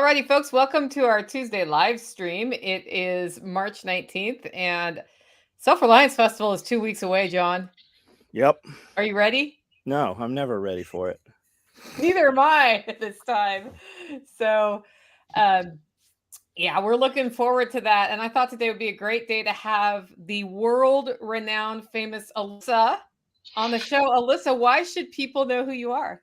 Alrighty, folks, welcome to our Tuesday live stream. It is March 19th, and Self Reliance Festival is 2 weeks away, John. Yep. Are you ready? No, I'm never ready for it. Neither am I at this time. So, yeah, we're looking forward to that. And I thought today would be a great day to have the world-renowned, famous Alyssa on the show. Alyssa, why should people know who you are?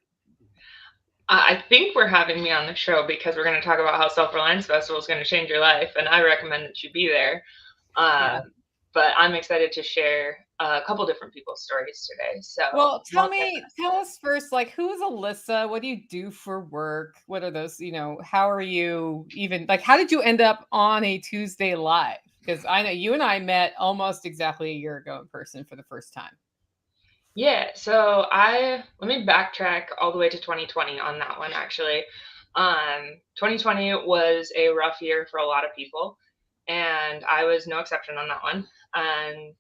I think we're having me on the show because we're going to talk about how Self Reliance Festival is going to change your life, and I recommend that you be there. Yeah. But I'm excited to share a couple different people's stories today. So, Well, tell us first, like, who is Alyssa? What do you do for work? What are those, how are you even, like, how did you end up on a Tuesday live? Because I know you and I met almost exactly a year ago in person for the first time. Yeah, so let me backtrack all the way to 2020 on that one, actually. 2020 was a rough year for a lot of people, and I was no exception on that one. And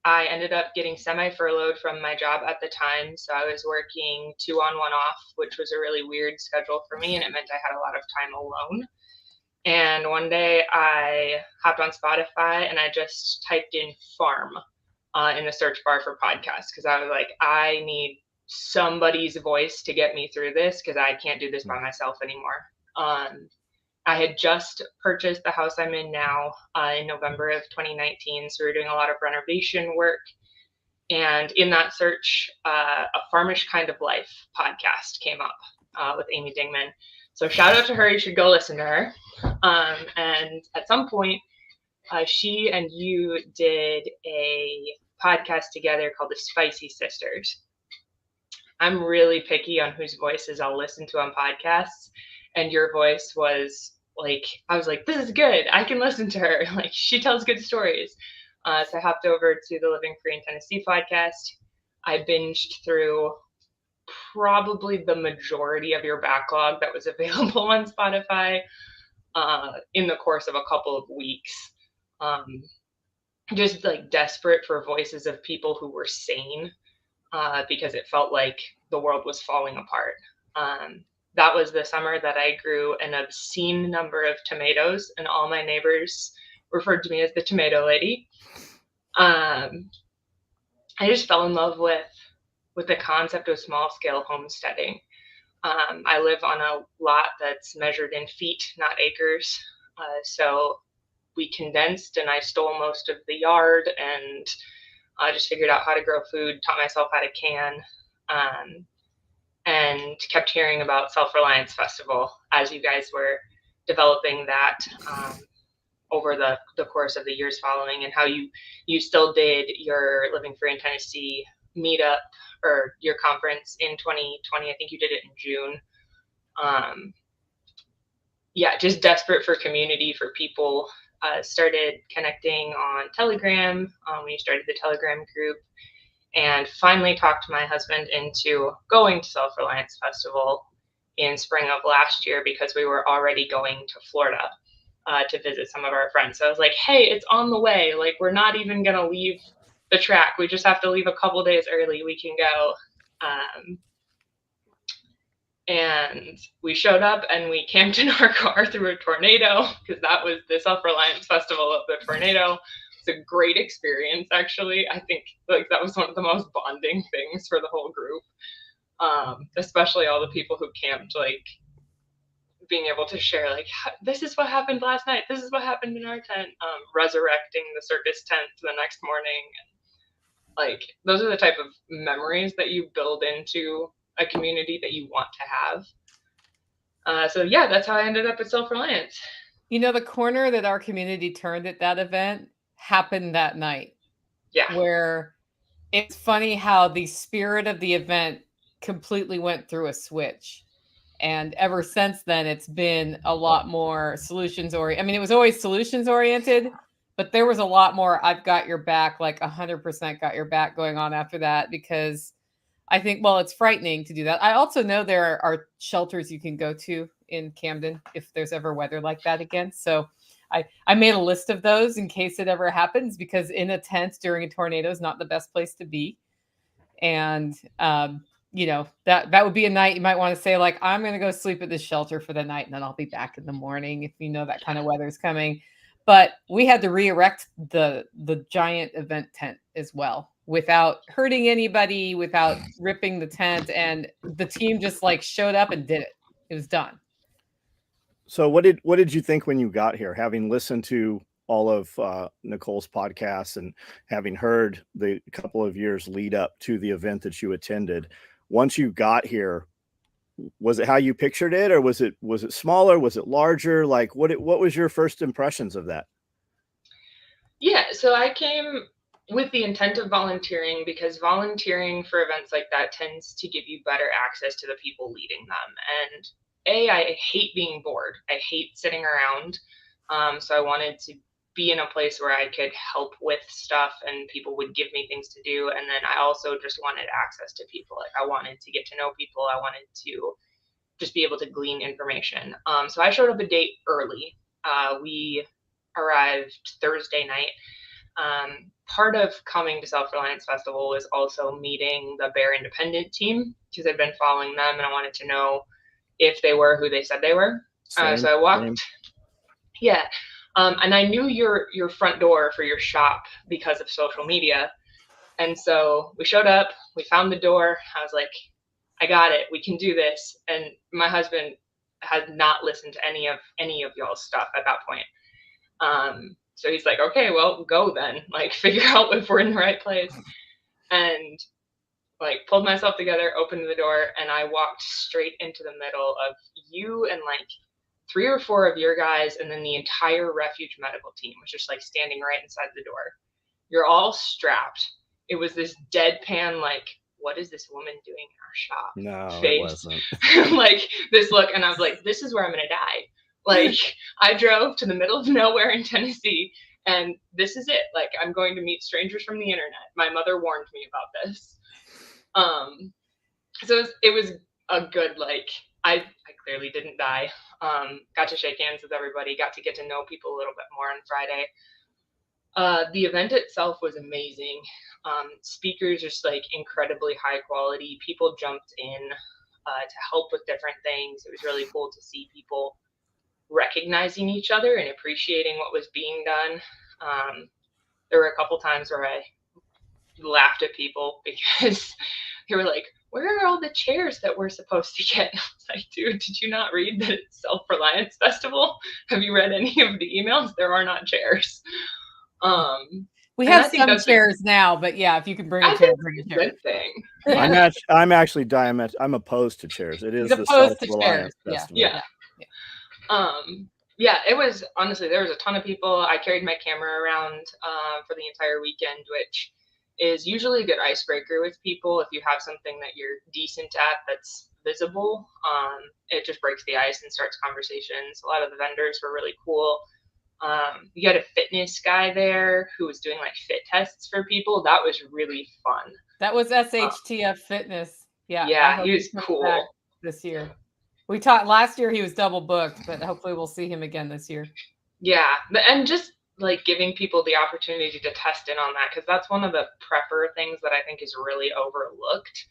I ended up getting semi-furloughed from my job at the time, so I was working 2 on 1 off, which was a really weird schedule for me, and it meant I had a lot of time alone. And one day I hopped on Spotify and I just typed in farm in the search bar for podcasts because I was like, I need somebody's voice to get me through this because I can't do this by myself anymore. I had just purchased the house I'm in now in November of 2019. So we were doing a lot of renovation work. And in that search, a Farmish Kind of Life podcast came up with Amy Dingman. So shout out to her. You should go listen to her. And at some point, she and you did a podcast together called The Spicy Sisters. I'm really picky on whose voices I'll listen to on podcasts. And your voice was like, I was like, this is good. I can listen to her. Like, she tells good stories. So I hopped over to the Living Free in Tennessee podcast. I binged through probably the majority of your backlog that was available on Spotify in the course of a couple of weeks. Just like desperate for voices of people who were sane because it felt like the world was falling apart. That was the summer that I grew an obscene number of tomatoes, and all my neighbors referred to me as the tomato lady. I just fell in love with the concept of small scale homesteading. I live on a lot that's measured in feet, not acres. So we condensed and I stole most of the yard and I just figured out how to grow food, taught myself how to can, and kept hearing about Self Reliance Festival as you guys were developing that over the course of the years following, and how you still did your Living Free in Tennessee meetup or your conference in 2020. I think you did it in June. Yeah, just desperate for community, for people. Started connecting on Telegram when you started the Telegram group, and finally talked my husband into going to Self Reliance Festival in spring of last year because we were already going to Florida to visit some of our friends. So I was like, hey, it's on the way. Like, we're not even going to leave the track. We just have to leave a couple days early. We can go. And we showed up and we camped in our car through a tornado because that was the Self Reliance Festival of the tornado. It's a great experience, actually. I think like that was one of the most bonding things for the whole group, especially all the people who camped, like being able to share like, this is what happened last night. This is what happened in our tent, resurrecting the circus tent the next morning. Like, those are the type of memories that you build into a community that you want to have. So yeah, that's how I ended up at Self Reliance. The corner that our community turned at that event happened that night. Yeah. Where it's funny how the spirit of the event completely went through a switch. And ever since then, it's been a lot more solutions oriented. I mean, it was always solutions oriented, but there was a lot more I've got your back, like 100% got your back going on after that, because I think, well, it's frightening to do that. I also know there are shelters you can go to in Camden if there's ever weather like that again. So I made a list of those in case it ever happens, because in a tent during a tornado is not the best place to be. And that would be a night you might want to say, like, I'm going to go sleep at this shelter for the night and then I'll be back in the morning if that kind of weather's coming. But we had to re-erect the giant event tent as well without hurting anybody, without ripping the tent, and the team just like showed up and did it. It was done. So what did you think when you got here, having listened to all of Nicole's podcasts and having heard the couple of years lead up to the event that you attended? Once you got here, was it how you pictured it, or was it smaller? Was it larger? Like what was your first impressions of that? Yeah, so I came with the intent of volunteering because volunteering for events like that tends to give you better access to the people leading them. And I hate being bored. I hate sitting around. So I wanted to be in a place where I could help with stuff and people would give me things to do. And then I also just wanted access to people. Like I wanted to get to know people. I wanted to just be able to glean information. So I showed up a day early. We arrived Thursday night. Part of coming to Self Reliance Festival was also meeting the Bear Independent team because I'd been following them and I wanted to know if they were who they said they were. So I walked, Same. yeah, and I knew your front door for your shop because of social media. And so we showed up, we found the door. I was like, I got it. We can do this. And my husband had not listened to any of y'all's stuff at that point. So he's like, okay, well, go then. Like, figure out if we're in the right place. And like, pulled myself together, opened the door, and I walked straight into the middle of you and like 3 or 4 of your guys, and then the entire refuge medical team was just like standing right inside the door. You're all strapped. It was this deadpan, like, what is this woman doing in our shop? No, it Face. wasn't. Like this look, and I was like, this is where I'm gonna die. Like I drove to the middle of nowhere in Tennessee, and this is it. Like I'm going to meet strangers from the internet. My mother warned me about this. So it was a good, like, I clearly didn't die. Got to shake hands with everybody, got to get to know people a little bit more on Friday. The event itself was amazing. Speakers just like incredibly high quality. People jumped in to help with different things. It was really cool to see people recognizing each other and appreciating what was being done. There were a couple times where I laughed at people because they were like, where are all the chairs that we're supposed to get? I was like, dude, did you not read the Self Reliance Festival? Have you read any of the emails? There are not chairs. We have some chairs now, but yeah, if you can bring a chair, bring a chair. Good thing. I'm actually I'm opposed to chairs. It is the Self Reliance Festival. Yeah, it was honestly, there was a ton of people. I carried my camera around for the entire weekend, which is usually a good icebreaker with people. If you have something that you're decent at that's visible, it just breaks the ice and starts conversations. A lot of the vendors were really cool. You had a fitness guy there who was doing like fit tests for people. That was really fun. That was SHTF Fitness. Yeah, he was cool this year. We talked last year, he was double booked, but hopefully we'll see him again this year. Yeah, and just like giving people the opportunity to test in on that, because that's one of the prepper things that I think is really overlooked.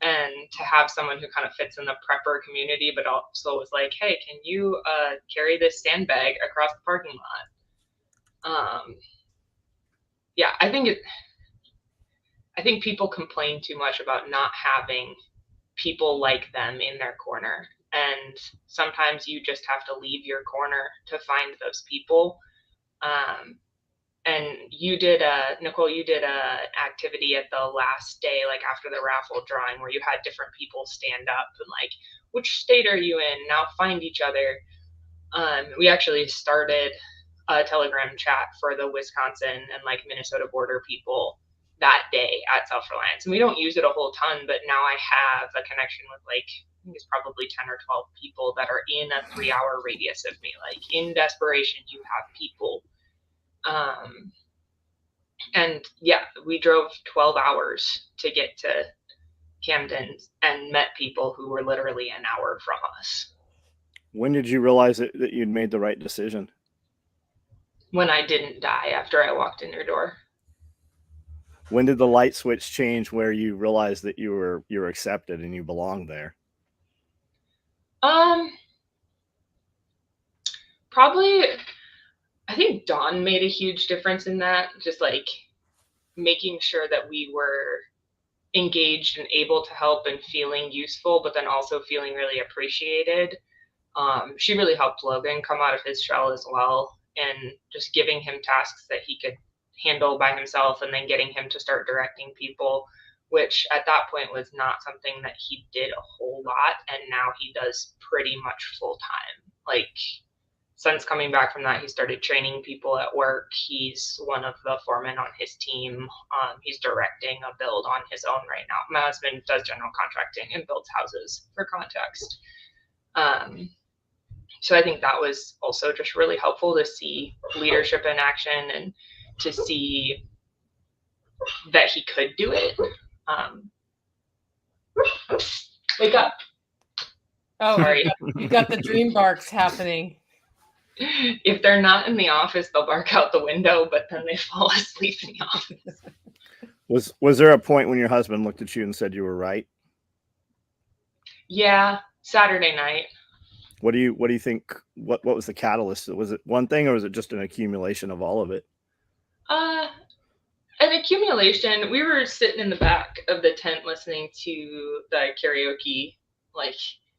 And to have someone who kind of fits in the prepper community, but also was like, hey, can you carry this sandbag across the parking lot? Yeah, I think people complain too much about not having people like them in their corner. And sometimes you just have to leave your corner to find those people. And you did Nicole, you did a activity at the last day, like after the raffle drawing, where you had different people stand up and like, which state are you in? Now find each other. We actually started a Telegram chat for the Wisconsin and like Minnesota border people that day at Self Reliance. And we don't use it a whole ton, but now I have a connection with like, I think it's probably 10 or 12 people that are in a 3-hour radius of me. Like in desperation, you have people. And yeah, we drove 12 hours to get to Camden and met people who were literally an hour from us. When did you realize that you'd made the right decision? When I didn't die after I walked in your door. When did the light switch change where you realized that you were accepted and you belonged there? Probably, I think Dawn made a huge difference in that, just like making sure that we were engaged and able to help and feeling useful, but then also feeling really appreciated. She really helped Logan come out of his shell as well, and just giving him tasks that he could handle by himself, and then getting him to start directing people, which at that point was not something that he did a whole lot, and now he does pretty much full time. Like, since coming back from that, he started training people at work. He's one of the foremen on his team. He's directing a build on his own right now. My husband does general contracting and builds houses, for context. So I think that was also just really helpful to see leadership in action and to see that he could do it. Wake up. Oh, sorry. You got the dream barks happening. If they're not in the office, they'll bark out the window, but then they fall asleep in the office. Was there a point when your husband looked at you and said you were right? Yeah, Saturday night. What do you think? What was the catalyst? Was it one thing, or was it just an accumulation of all of it? An accumulation. We were sitting in the back of the tent listening to the karaoke,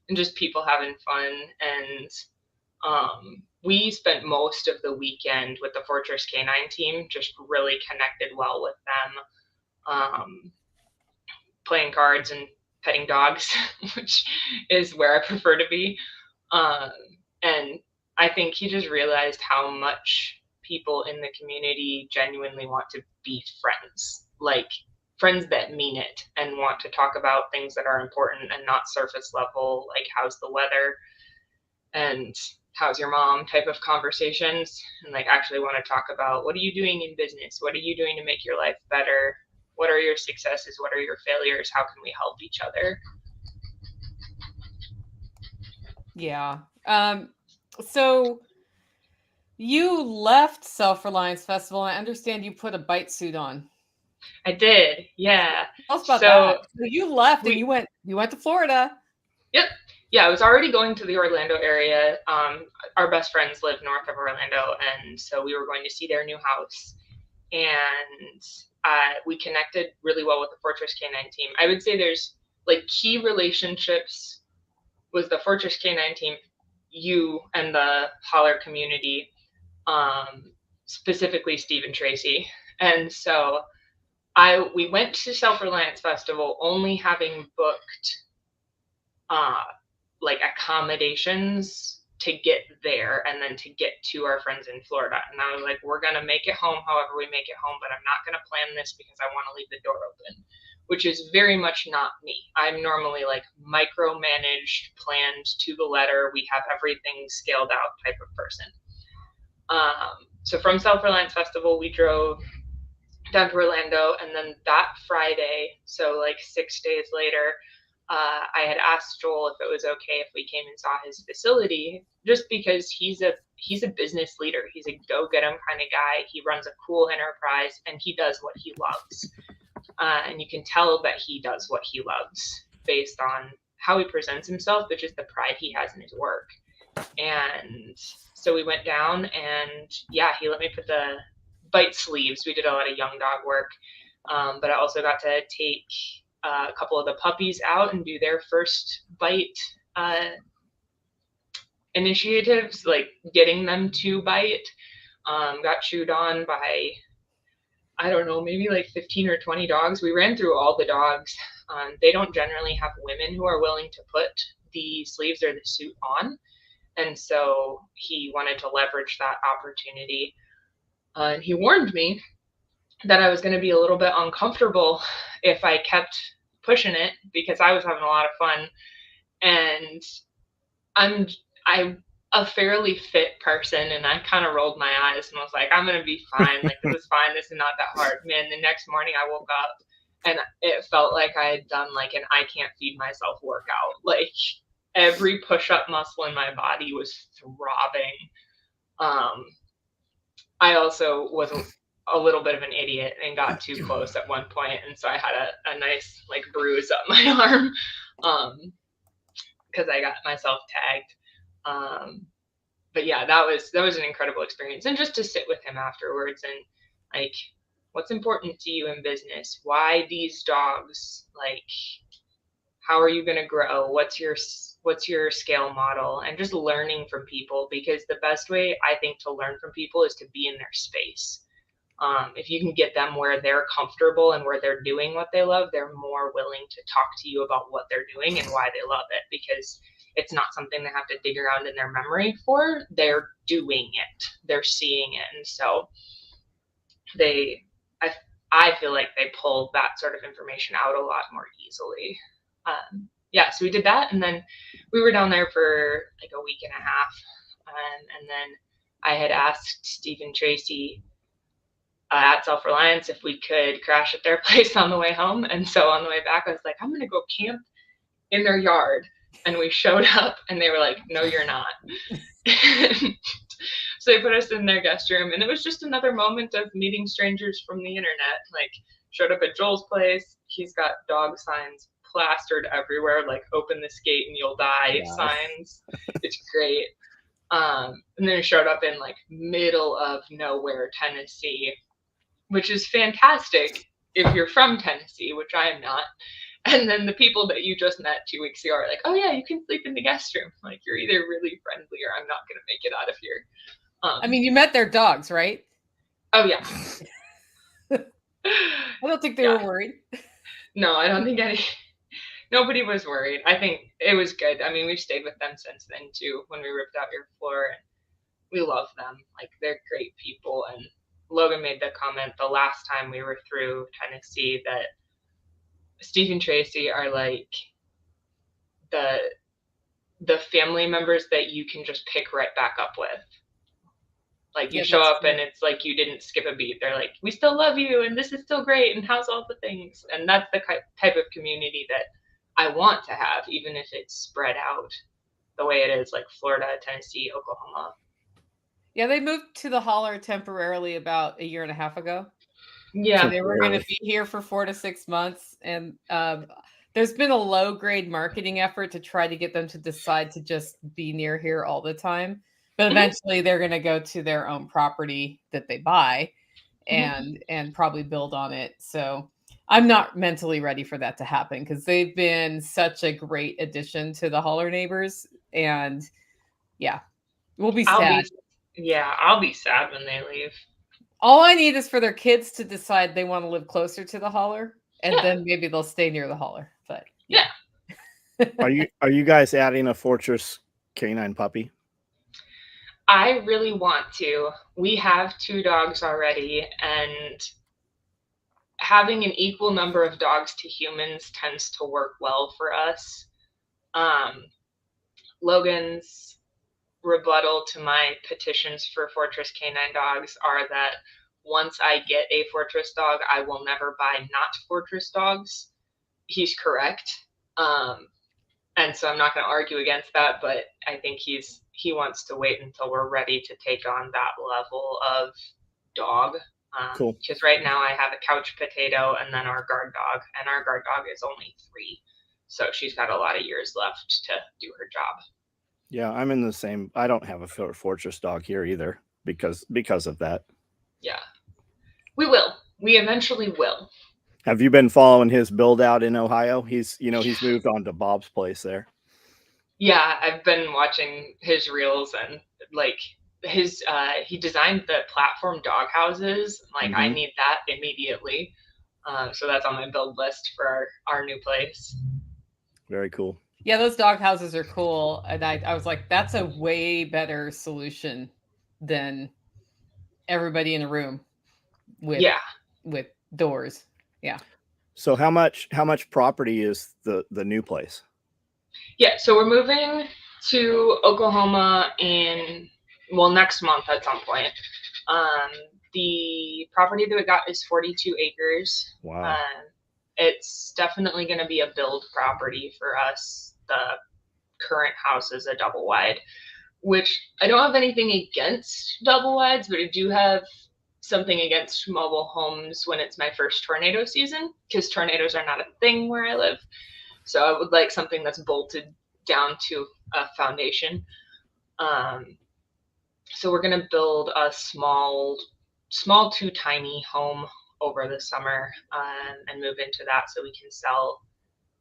and just people having fun. And we spent most of the weekend with the Fortress Canine team, just really connected well with them, playing cards and petting dogs, which is where I prefer to be. And I think he just realized how much people in the community genuinely want to be friends, like friends that mean it and want to talk about things that are important and not surface level, like how's the weather and how's your mom type of conversations, and like actually want to talk about what are you doing in business, what are you doing to make your life better, what are your successes, what are your failures, how can we help each other. Yeah. So you left Self Reliance Festival, and I understand you put a bite suit on. I did, yeah. Tell us about that. So you left and you went to Florida. Yep. Yeah, I was already going to the Orlando area. Our best friends live north of Orlando, and so we were going to see their new house. And we connected really well with the Fortress Canine team. I would say there's like key relationships with the Fortress Canine team, you and the Holler community, specifically Steve and Tracy. And so we went to Self Reliance Festival only having booked like accommodations to get there and then to get to our friends in Florida. And I was like, we're going to make it home however we make it home, but I'm not going to plan this because I want to leave the door open, which is very much not me. I'm normally like micromanaged, planned to the letter. We have everything scaled out type of person. So from Self Reliance Festival, we drove down to Orlando, and then that Friday, so like 6 days later, I had asked Joel if it was okay if we came and saw his facility, just because he's a business leader. He's a go-get-em kind of guy. He runs a cool enterprise, and he does what he loves. And you can tell that he does what he loves based on how he presents himself, but just the pride he has in his work. And so we went down, and yeah, he let me put the bite sleeves. We did a lot of young dog work, but I also got to take a couple of the puppies out and do their first bite initiatives, like getting them to bite. Got chewed on by, I don't know, maybe like 15 or 20 dogs. We ran through all the dogs. They don't generally have women who are willing to put the sleeves or the suit on. And so he wanted to leverage that opportunity. And he warned me that I was going to be a little bit uncomfortable if I kept pushing it, because I was having a lot of fun. And I'm a fairly fit person, and I kind of rolled my eyes and was like, I'm going to be fine. Like, this is fine. This is not that hard. Man, the next morning I woke up and it felt like I had done like an I can't feed myself workout. Like, every push-up muscle in my body was throbbing. I also was a little bit of an idiot and got too close at one point, and so I had a nice like bruise up my arm because I got myself tagged. But yeah, that was an incredible experience, and just to sit with him afterwards and like, what's important to you in business? Why these dogs? Like, how are you going to grow? What's your scale model? And just learning from people, because the best way I think to learn from people is to be in their space. If you can get them where they're comfortable and where they're doing what they love, they're more willing to talk to you about what they're doing and why they love it, because it's not something they have to dig around in their memory for. They're doing it, they're seeing it. And so I feel like they pull that sort of information out a lot more easily. Yeah, so we did that, and then we were down there for like a week and a half, and then I had asked Steve and Tracy at Self Reliance if we could crash at their place on the way home. And so on the way back, I was like, I'm going to go camp in their yard. And we showed up, and they were like, no, you're not. So they put us in their guest room, and it was just another moment of meeting strangers from the internet. Like, showed up at Joel's place. He's got dog signs plastered everywhere, like open this gate and you'll die signs. It's great. And then we showed up in like middle of nowhere, Tennessee, which is fantastic if you're from Tennessee, which I am not. And then the people that you just met 2 weeks ago are like, oh yeah, you can sleep in the guest room. Like, you're either really friendly or I'm not going to make it out of here. I mean, you met their dogs, right? Oh yeah. I don't think they were worried. No, I don't think nobody was worried. I think it was good. I mean, we've stayed with them since then too, when we ripped out your floor, and we love them. Like, they're great people. And Logan made the comment the last time we were through Tennessee that Steve and Tracy are like the family members that you can just pick right back up with. Like, you show up and it's like you didn't skip a beat. They're like, we still love you, and this is still great, and how's all the things? And that's the type of community that I want to have, even if it's spread out the way it is, like Florida, Tennessee, Oklahoma. Yeah, they moved to the holler temporarily about a year and a half ago. Yeah. So they were going to be here for 4 to 6 months. And there's been a low grade marketing effort to try to get them to decide to just be near here all the time. But eventually they're going to go to their own property that they buy and probably build on it. So I'm not mentally ready for that to happen, because they've been such a great addition to the holler neighbors. And yeah, we'll be sad. I'll be sad when they leave. All I need is for their kids to decide they want to live closer to the holler, and then maybe they'll stay near the holler. But yeah. Are you guys adding a Fortress canine puppy? I really want to. We have 2 dogs already, and having an equal number of dogs to humans tends to work well for us. Logan's rebuttal to my petitions for Fortress canine dogs are that once I get a Fortress dog, I will never buy not Fortress dogs. He's correct. And so I'm not going to argue against that, but I think he wants to wait until we're ready to take on that level of dog. Cool. Because right now I have a couch potato and then our guard dog, and our guard dog is only 3. So she's got a lot of years left to do her job. Yeah, I'm in the same. I don't have a Fortress dog here either because of that. Yeah. We will. We eventually will. Have you been following his build out in Ohio? He's moved on to Bob's place there. Yeah, I've been watching his reels, and like he designed the platform dog houses. Like, I need that immediately. So that's on my build list for our new place. Very cool. Yeah, those dog houses are cool. And I was like, that's a way better solution than everybody in a room with doors. Yeah. So how much property is the new place? Yeah, so we're moving to Oklahoma next month at some point. The property that we got is 42 acres. Wow. It's definitely going to be a build property for us. The current house is a double wide, which I don't have anything against double wides, but I do have something against mobile homes when it's my first tornado season, because tornadoes are not a thing where I live. So I would like something that's bolted down to a foundation. So we're going to build a small to tiny home over the summer, and move into that so we can sell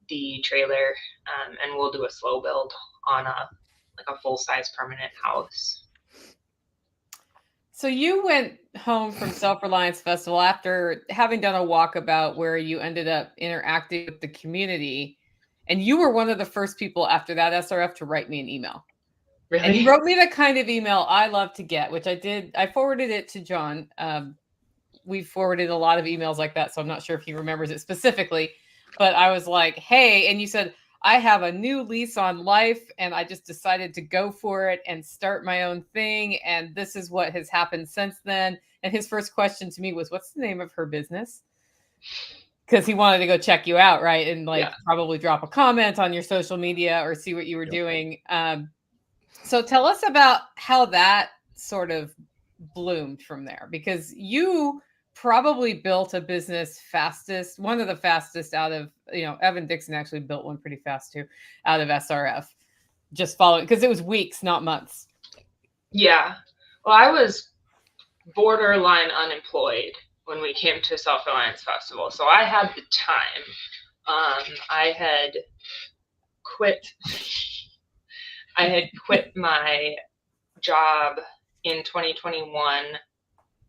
the trailer, and we'll do a slow build on a full-size permanent house. So you went home from Self Reliance Festival after having done a walkabout where you ended up interacting with the community, and you were one of the first people after that SRF to write me an email. Really? And you wrote me the kind of email I love to get, which I did. I forwarded it to John. We forwarded a lot of emails like that, so I'm not sure if he remembers it specifically. But I was like, hey, and you said, I have a new lease on life and I just decided to go for it and start my own thing. And this is what has happened since then. And his first question to me was, what's the name of her business? Because he wanted to go check you out, right? And probably drop a comment on your social media or see what you were doing. So tell us about how that sort of bloomed from there, because you probably built a business one of the fastest out of, Evan Dixon actually built one pretty fast too, out of SRF, just following, because it was weeks, not months. Yeah. Well, I was borderline unemployed when we came to Self Reliance Festival, so I had the time. I had quit my job in 2021.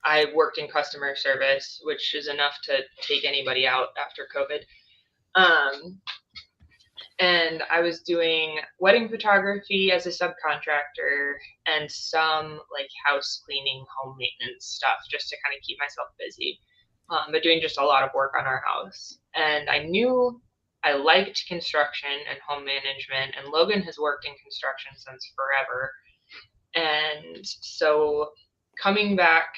I worked in customer service, which is enough to take anybody out after COVID. And I was doing wedding photography as a subcontractor and some house cleaning, home maintenance stuff just to kind of keep myself busy, but doing just a lot of work on our house. And I knew I liked construction and home management, and Logan has worked in construction since forever. And so coming back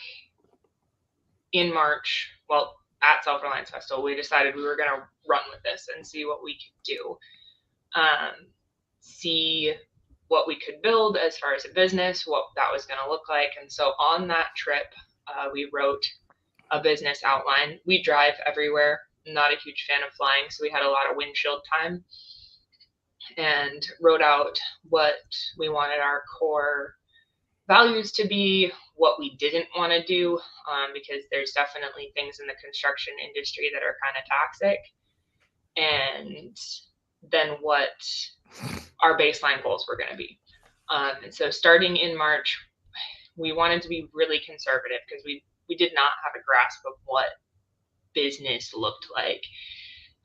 in March, at Self Reliance Festival, we decided we were going to run with this and see what we could do, see what we could build as far as a business, what that was going to look like. And so on that trip, we wrote a business outline. We drive everywhere. Not a huge fan of flying, so we had a lot of windshield time, and wrote out what we wanted our core values to be, what we didn't want to do, because there's definitely things in the construction industry that are kind of toxic, and then what our baseline goals were going to be. And so starting in March, we wanted to be really conservative because we did not have a grasp of what business looked like.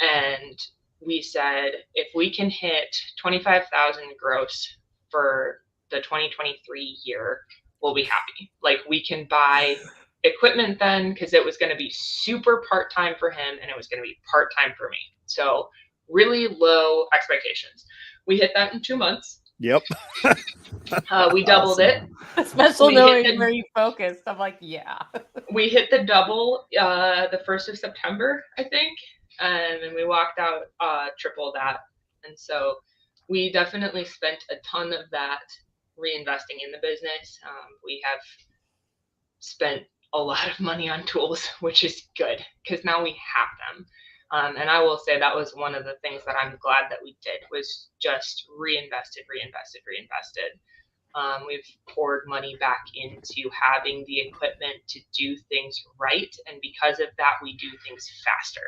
And we said, if we can hit 25,000 gross for the 2023 year, we'll be happy. We can buy equipment then, because it was going to be super part-time for him and it was going to be part-time for me. So really low expectations. We hit that in 2 months. Yep. We doubled it. Special knowing where you focused. I'm like, yeah. We hit the double the 1st of September, I think. And then we walked out triple that. And so we definitely spent a ton of that reinvesting in the business. We have spent a lot of money on tools, which is good because now we have them. And I will say that was one of the things that I'm glad that we did, was just reinvested. We've poured money back into having the equipment to do things right. And because of that, we do things faster.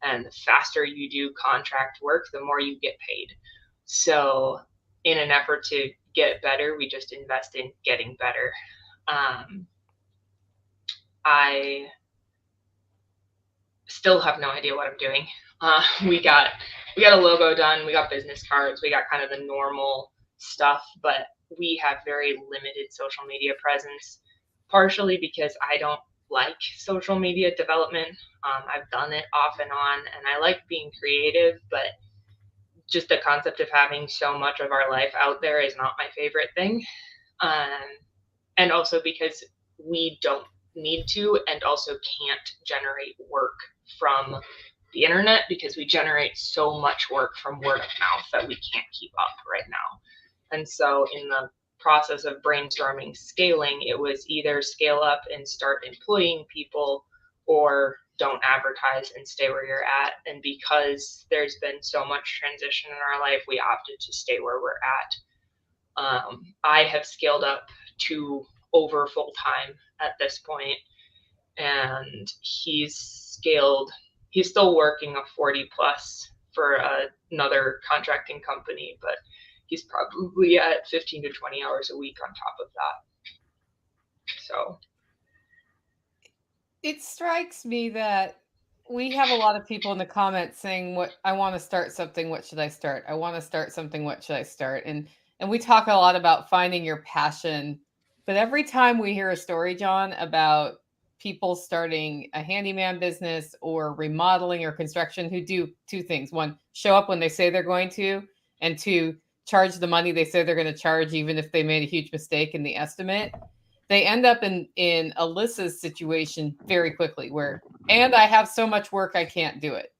And the faster you do contract work, the more you get paid. So in an effort to get better, we just invest in getting better. I still have no idea what I'm doing. We got a logo done. We got business cards. We got kind of the normal stuff, but we have very limited social media presence, partially because I don't like social media development. I've done it off and on, and I like being creative, but just the concept of having so much of our life out there is not my favorite thing. And also because we don't need to, and also can't generate work from the internet, because we generate so much work from word of mouth that we can't keep up right now. And so in the process of brainstorming scaling, it was either scale up and start employing people, or don't advertise and stay where you're at. And because there's been so much transition in our life, we opted to stay where we're at. I have scaled up to over full time at this point, and he's still working a 40 plus for another contracting company, but he's probably at 15 to 20 hours a week on top of that. So it strikes me that we have a lot of people in the comments saying, what I want to start something, what should I start? I want to start something, what should I start? And we talk a lot about finding your passion, but every time we hear a story, John, about people starting a handyman business or remodeling or construction, who do two things: one, show up when they say they're going to, and two, charge the money they say they're going to charge even if they made a huge mistake in the estimate. They end up in Alyssa's situation very quickly, where, and I have so much work I can't do it.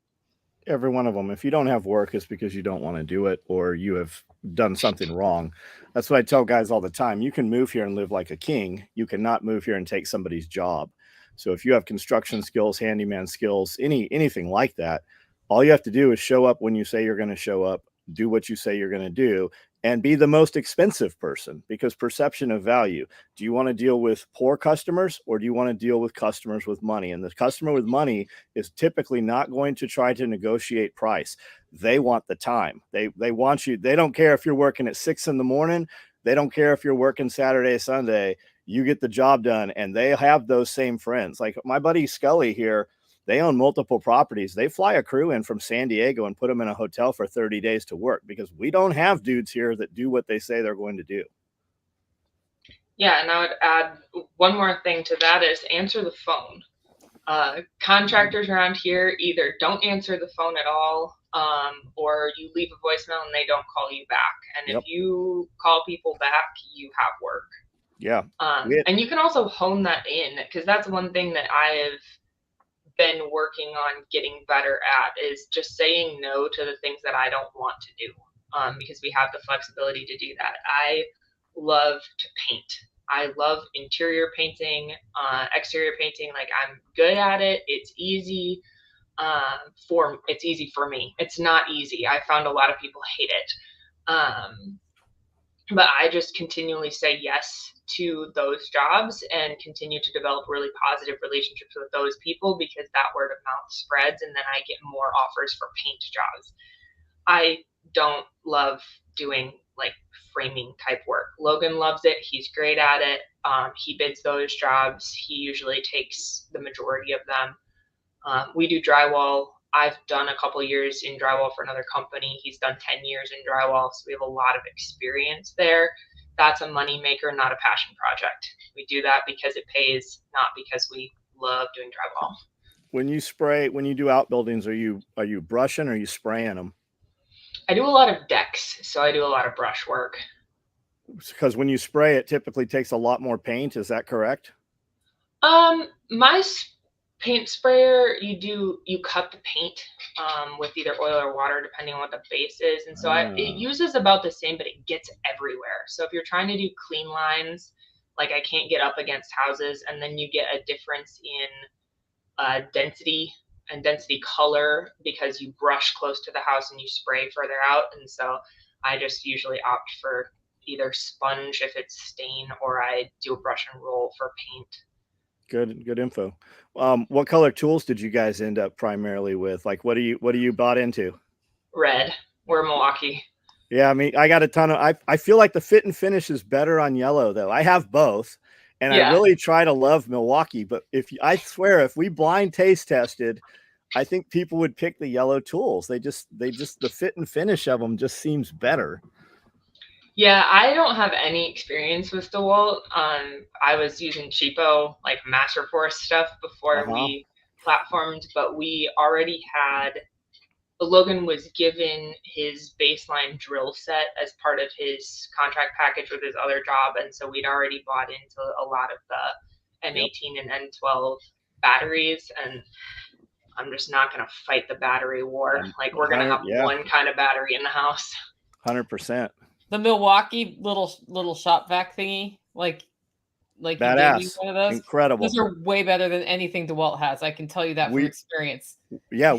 Every one of them. If you don't have work, it's because you don't want to do it, or you have done something wrong. That's what I tell guys all the time. You can move here and live like a king. You cannot move here and take somebody's job. So if you have construction skills, handyman skills, anything like that, all you have to do is show up when you say you're going to show up, do what you say you're going to do, and be the most expensive person, because perception of value. Do you want to deal with poor customers, or do you want to deal with customers with money? And the customer with money is typically not going to try to negotiate price. They want the time. They want you. They don't care if you're working at 6 a.m. They don't care if you're working Saturday, Sunday. You get the job done. And they have those same friends. Like my buddy Scully here, they own multiple properties. They fly a crew in from San Diego and put them in a hotel for 30 days to work, because we don't have dudes here that do what they say they're going to do. Yeah, and I would add one more thing to that is answer the phone. Contractors around here either don't answer the phone at all, or you leave a voicemail and they don't call you back. And Yep. if you call people back, you have work. Yeah. And you can also hone that in, because that's one thing that I have been working on getting better at, is just saying no to the things that I don't want to do, because we have the flexibility to do that. I love to paint. I love interior painting, exterior painting. Like, I'm good at it. It's easy. It's easy for me. It's not easy. I found a lot of people hate it. But I just continually say yes to those jobs and continue to develop really positive relationships with those people, because that word of mouth spreads, and then I get more offers for paint jobs. I don't love doing like framing type work. Logan loves it. He's great at it. He bids those jobs. He usually takes the majority of them. We do drywall. I've done a couple years in drywall for another company. He's done 10 years in drywall, so we have a lot of experience there. That's a money maker, not a passion project. We do that because it pays, not because we love doing drywall. When you do outbuildings, are you brushing or are you spraying them? I do a lot of decks, so I do a lot of brush work. Because when you spray, it typically takes a lot more paint. Is that correct? My paint sprayer, you cut the paint with either oil or water, depending on what the base is, and so it uses about the same, but it gets everywhere. So if you're trying to do clean lines, like I can't get up against houses, and then you get a difference in density and density color because you brush close to the house and you spray further out. And so I just usually opt for either sponge if it's stain, or I do a brush and roll for paint. Good info. What color tools did you guys end up primarily with? Like, what do you bought into? Red. We're Milwaukee. Yeah, I mean, I got a ton of. I feel like the fit and finish is better on yellow, though. I have both, and I really try to love Milwaukee. But I swear, if we blind taste tested, I think people would pick the yellow tools. They just the fit and finish of them just seems better. Yeah, I don't have any experience with DeWalt. I was using cheapo, like Masterforce stuff before we platformed, but we already had. Logan was given his baseline drill set as part of his contract package with his other job, and so we'd already bought into a lot of the M18 and N12 batteries, and I'm just not going to fight the battery war. Like, we're going to have one kind of battery in the house. 100%. The Milwaukee little shop vac thingy, like you gave me Badass. one of those. Incredible. Those are way better than anything DeWalt has. I can tell you that from We experience. Yeah,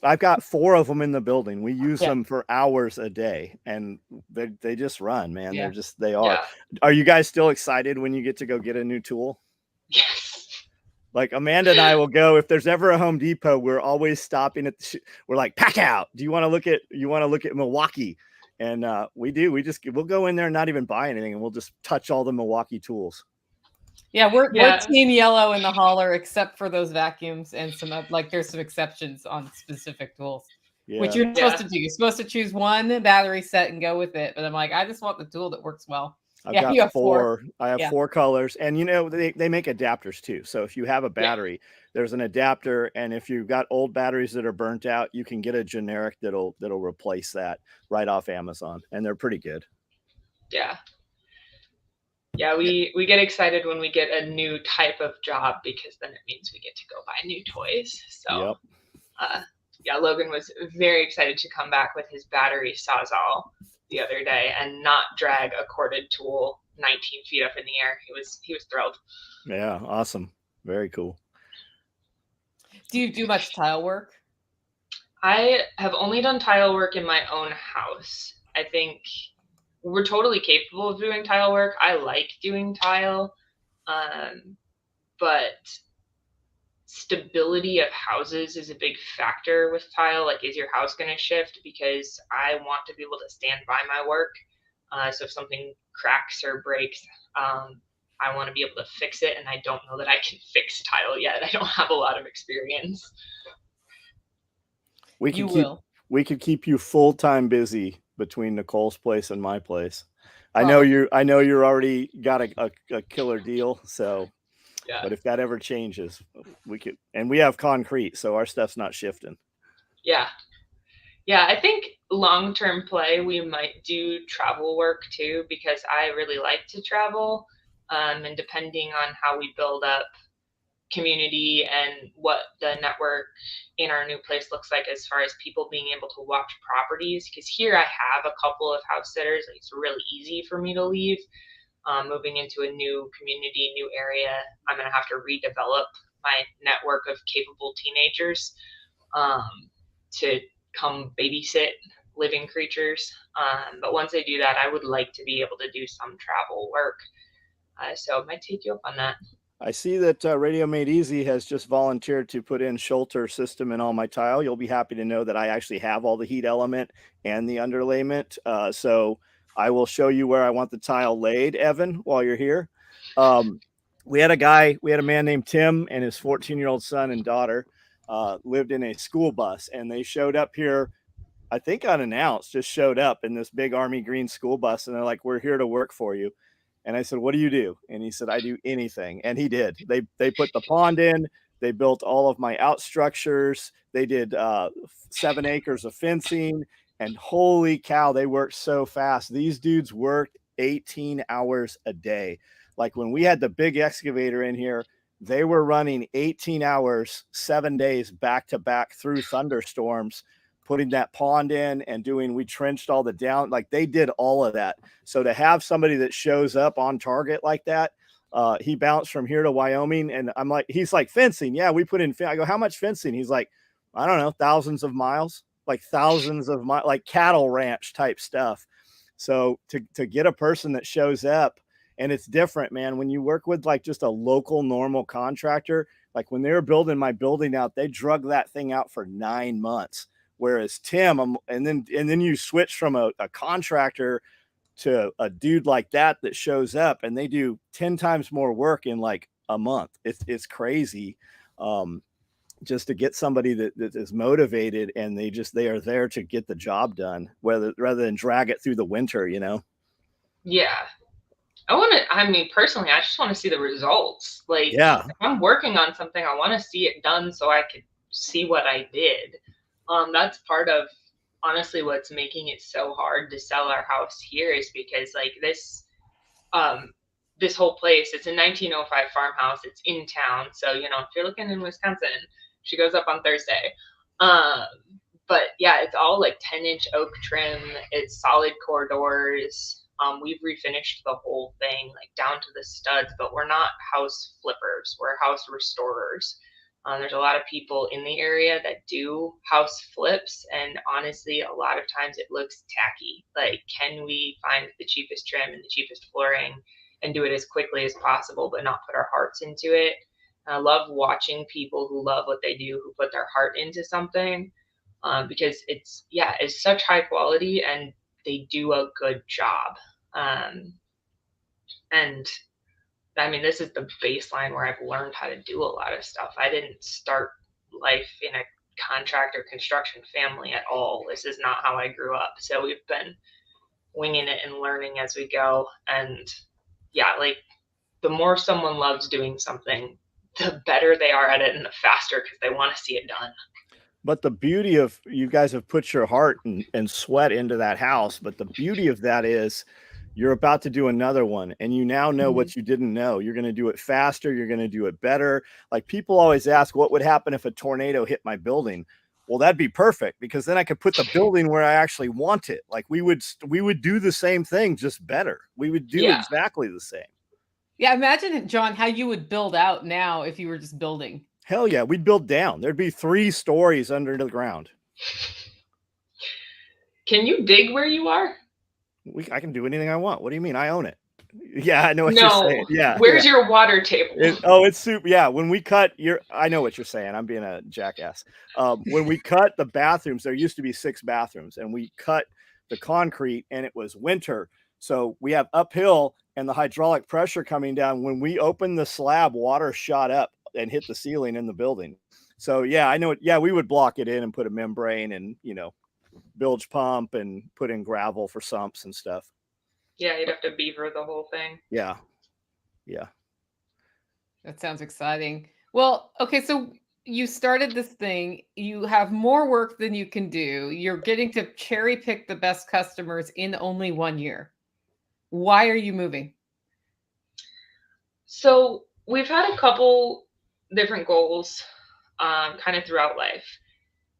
I've got 4 of them in the building. We use Yeah. them for hours a day, and they just run, man. Yeah. They are. Yeah. Are you guys still excited when you get to go get a new tool? Yes. Like Amanda and I will go, if there's ever a Home Depot, we're always stopping at we're like, pack out. Do you want to look at Milwaukee? And we do. We'll go in there and not even buy anything, and we'll just touch all the Milwaukee tools. Yeah, we're Yeah. team yellow in the holler, except for those vacuums and some like there's some exceptions on specific tools, which Yeah. you're not supposed to do. You're supposed to choose one battery set and go with it. But I'm like, I just want the tool that works well. I've Yeah, got you have 4. I have Yeah. 4 colors, and they make adapters too. So if you have a battery, there's an adapter, and if you've got old batteries that are burnt out, you can get a generic that'll replace that right off Amazon, and they're pretty good. Yeah. Yeah, we get excited when we get a new type of job because then it means we get to go buy new toys. So yeah, Logan was very excited to come back with his battery Sawzall the other day and not drag a corded tool 19 feet up in the air. He was thrilled. Yeah, awesome. Very cool. Do you do much tile work? I have only done tile work in my own house. I think we're totally capable of doing tile work. I like doing tile, but stability of houses is a big factor with tile. Like, is your house going to shift? Because I want to be able to stand by my work. So if something cracks or breaks, I want to be able to fix it, and I don't know that I can fix tile yet. I don't have a lot of experience. We could keep you full-time busy between Nicole's place and my place. I know you're already got a killer deal, so Yeah. But if that ever changes, we could, and we have concrete, so our stuff's not shifting. Yeah. Yeah, I think long-term play, we might do travel work too, because I really like to travel. And depending on how we build up community and what the network in our new place looks like as far as people being able to watch properties, because here I have a couple of house sitters. Like, it's really easy for me to leave. Moving into a new community, new area, I'm going to have to redevelop my network of capable teenagers to come babysit living creatures. But once I do that, I would like to be able to do some travel work. So I might take you up on that. I see that Radio Made Easy has just volunteered to put in Schulter system in all my tile. You'll be happy to know that I actually have all the heat element and the underlayment. So I will show you where I want the tile laid, Evan, while you're here. We had a man named Tim and his 14-year-old son and daughter lived in a school bus, and they showed up here, I think unannounced, just showed up in this big army green school bus. And they're like, "We're here to work for you." And I said, "What do you do?" And he said, "I do anything." And he did. They put the pond in. They built all of my out structures. They did 7 acres of fencing. And holy cow, they worked so fast. These dudes worked 18 hours a day. Like when we had the big excavator in here, they were running 18 hours, 7 days back to back through thunderstorms, putting that pond in and we trenched all the down, like they did all of that. So to have somebody that shows up on target like that, he bounced from here to Wyoming, and I'm like, he's like, fencing. Yeah, we put in, I go, how much fencing? He's like, I don't know, thousands of miles, like cattle ranch type stuff. So to get a person that shows up, and it's different, man, when you work with like just a local normal contractor, like when they were building my building out, they drug that thing out for 9 months. Whereas Tim, and then you switch from a contractor to a dude like that shows up, and they do 10 times more work in like a month. It's crazy, just to get somebody that is motivated, and they are there to get the job done, rather than drag it through the winter, you know? Yeah. Personally, I just want to see the results. Like, yeah, if I'm working on something, I want to see it done so I could see what I did. That's part of honestly what's making it so hard to sell our house here, is because like this whole place, it's a 1905 farmhouse. It's in town. So, if you're looking in Wisconsin, she goes up on Thursday. But yeah, it's all like 10-inch oak trim. It's solid corridors. We've refinished the whole thing, like down to the studs, but we're not house flippers. We're house restorers. There's a lot of people in the area that do house flips, and honestly, a lot of times it looks tacky. Like, can we find the cheapest trim and the cheapest flooring and do it as quickly as possible, but not put our hearts into it? I love watching people who love what they do, who put their heart into something, because it's such high quality and they do a good job. And I mean, this is the baseline where I've learned how to do a lot of stuff. I didn't start life in a contractor construction family at all. This is not how I grew up. So we've been winging it and learning as we go. And yeah, like the more someone loves doing something, the better they are at it and the faster, because they want to see it done. But the beauty of, you guys have put your heart and sweat into that house, but the beauty of that is you're about to do another one, and you now know what you didn't know. You're going to do it faster. You're going to do it better. Like, people always ask, what would happen if a tornado hit my building? Well, that'd be perfect, because then I could put the building where I actually want it. Like, we would do the same thing, just better. We would do exactly the same. Yeah. Imagine, John, how you would build out now if you were just building. Hell yeah. We'd build down. There'd be 3 stories under the ground. Can you dig where you are? I can do anything I want. What do you mean? I own it. Yeah, I know what you're saying. Yeah. Where's your water table? It's super. Yeah. When we cut I know what you're saying. I'm being a jackass. When we cut the bathrooms, there used to be 6 bathrooms, and we cut the concrete, and it was winter. So we have uphill and the hydraulic pressure coming down. When we opened the slab, water shot up and hit the ceiling in the building. So yeah, I know it. Yeah. We would block it in and put a membrane and, bilge pump and put in gravel for sumps and stuff. Yeah, you'd have to beaver the whole thing. Yeah. That sounds exciting. Well, okay, so you started this thing. You have more work than you can do. You're getting to cherry pick the best customers in only 1 year. Why are you moving? So we've had a couple different goals kind of throughout life.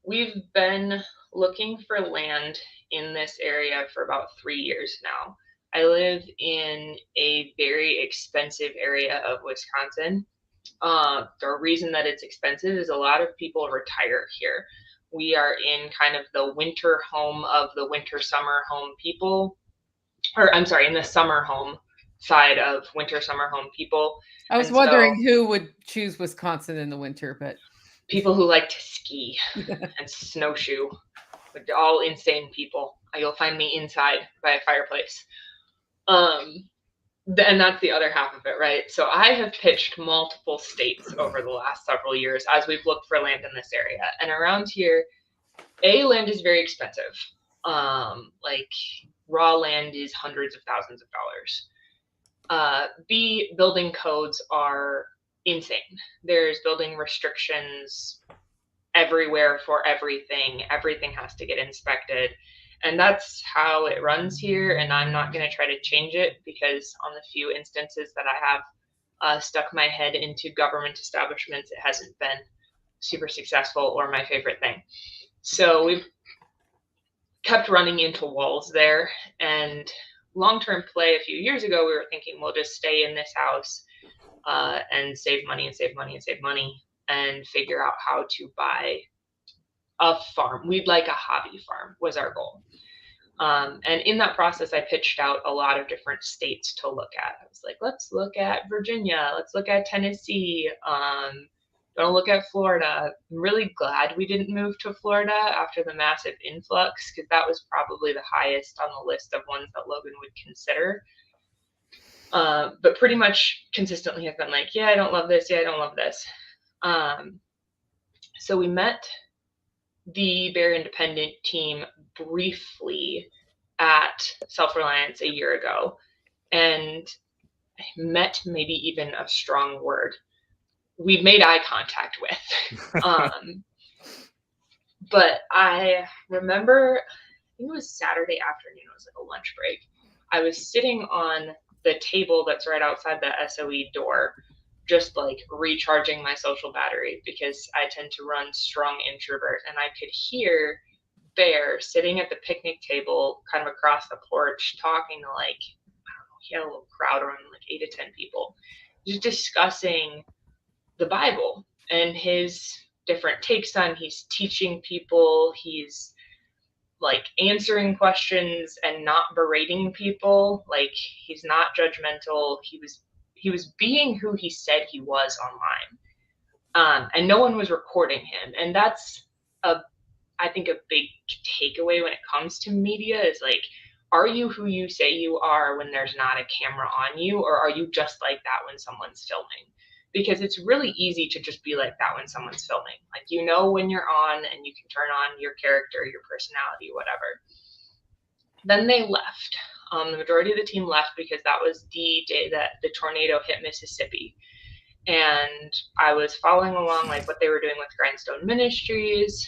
We've been looking for land in this area for about 3 years now. I live in a very expensive area of Wisconsin. The reason that it's expensive is a lot of people retire here. We are in kind of the winter home of the winter summer home people, or I'm sorry, in the summer home side of winter summer home people. I was wondering who would choose Wisconsin in the winter, but people who like to ski and snowshoe, like all insane people. You'll find me inside by a fireplace. And that's the other half of it, right? So I have pitched multiple states over the last several years as we've looked for land in this area. And around here, land is very expensive. Like raw land is hundreds of thousands of dollars. B, building codes are insane. There's building restrictions everywhere for everything. Everything has to get inspected. And that's how it runs here. And I'm not going to try to change it, because on the few instances that I have stuck my head into government establishments, it hasn't been super successful or my favorite thing. So we've kept running into walls there. And long-term play, a few years ago, we were thinking we'll just stay in this house and save money and save money and save money and figure out how to buy a farm. We'd like a hobby farm was our goal. And in that process, I pitched out a lot of different states to look at. I was like, let's look at Virginia. Let's look at Tennessee. Don't look at Florida. I'm really glad we didn't move to Florida after the massive influx, because that was probably the highest on the list of ones that Logan would consider. But pretty much consistently have been like, yeah, I don't love this. Yeah, I don't love this. So we met the Bear Independent team briefly at Self Reliance a year ago, and met, maybe even a strong word, we made eye contact with. But I remember, I think it was Saturday afternoon, it was like a lunch break. I was sitting on the table that's right outside the SOE door, just like recharging my social battery, because I tend to run strong introvert, and I could hear there sitting at the picnic table kind of across the porch talking to like, I don't know, he had a little crowd around like 8 to 10 people, just discussing the Bible and his different takes on. He's teaching people, he's like answering questions and not berating people. Like, he's not judgmental. He was being who he said he was online. And no one was recording him. And that's I think a big takeaway when it comes to media is like, are you who you say you are when there's not a camera on you, or are you just like that when someone's filming? Because it's really easy to just be like that when someone's filming. Like, you know when you're on and you can turn on your character, your personality, whatever. Then they left. The majority of the team left because that was the day that the tornado hit Mississippi. And I was following along like what they were doing with Grindstone Ministries,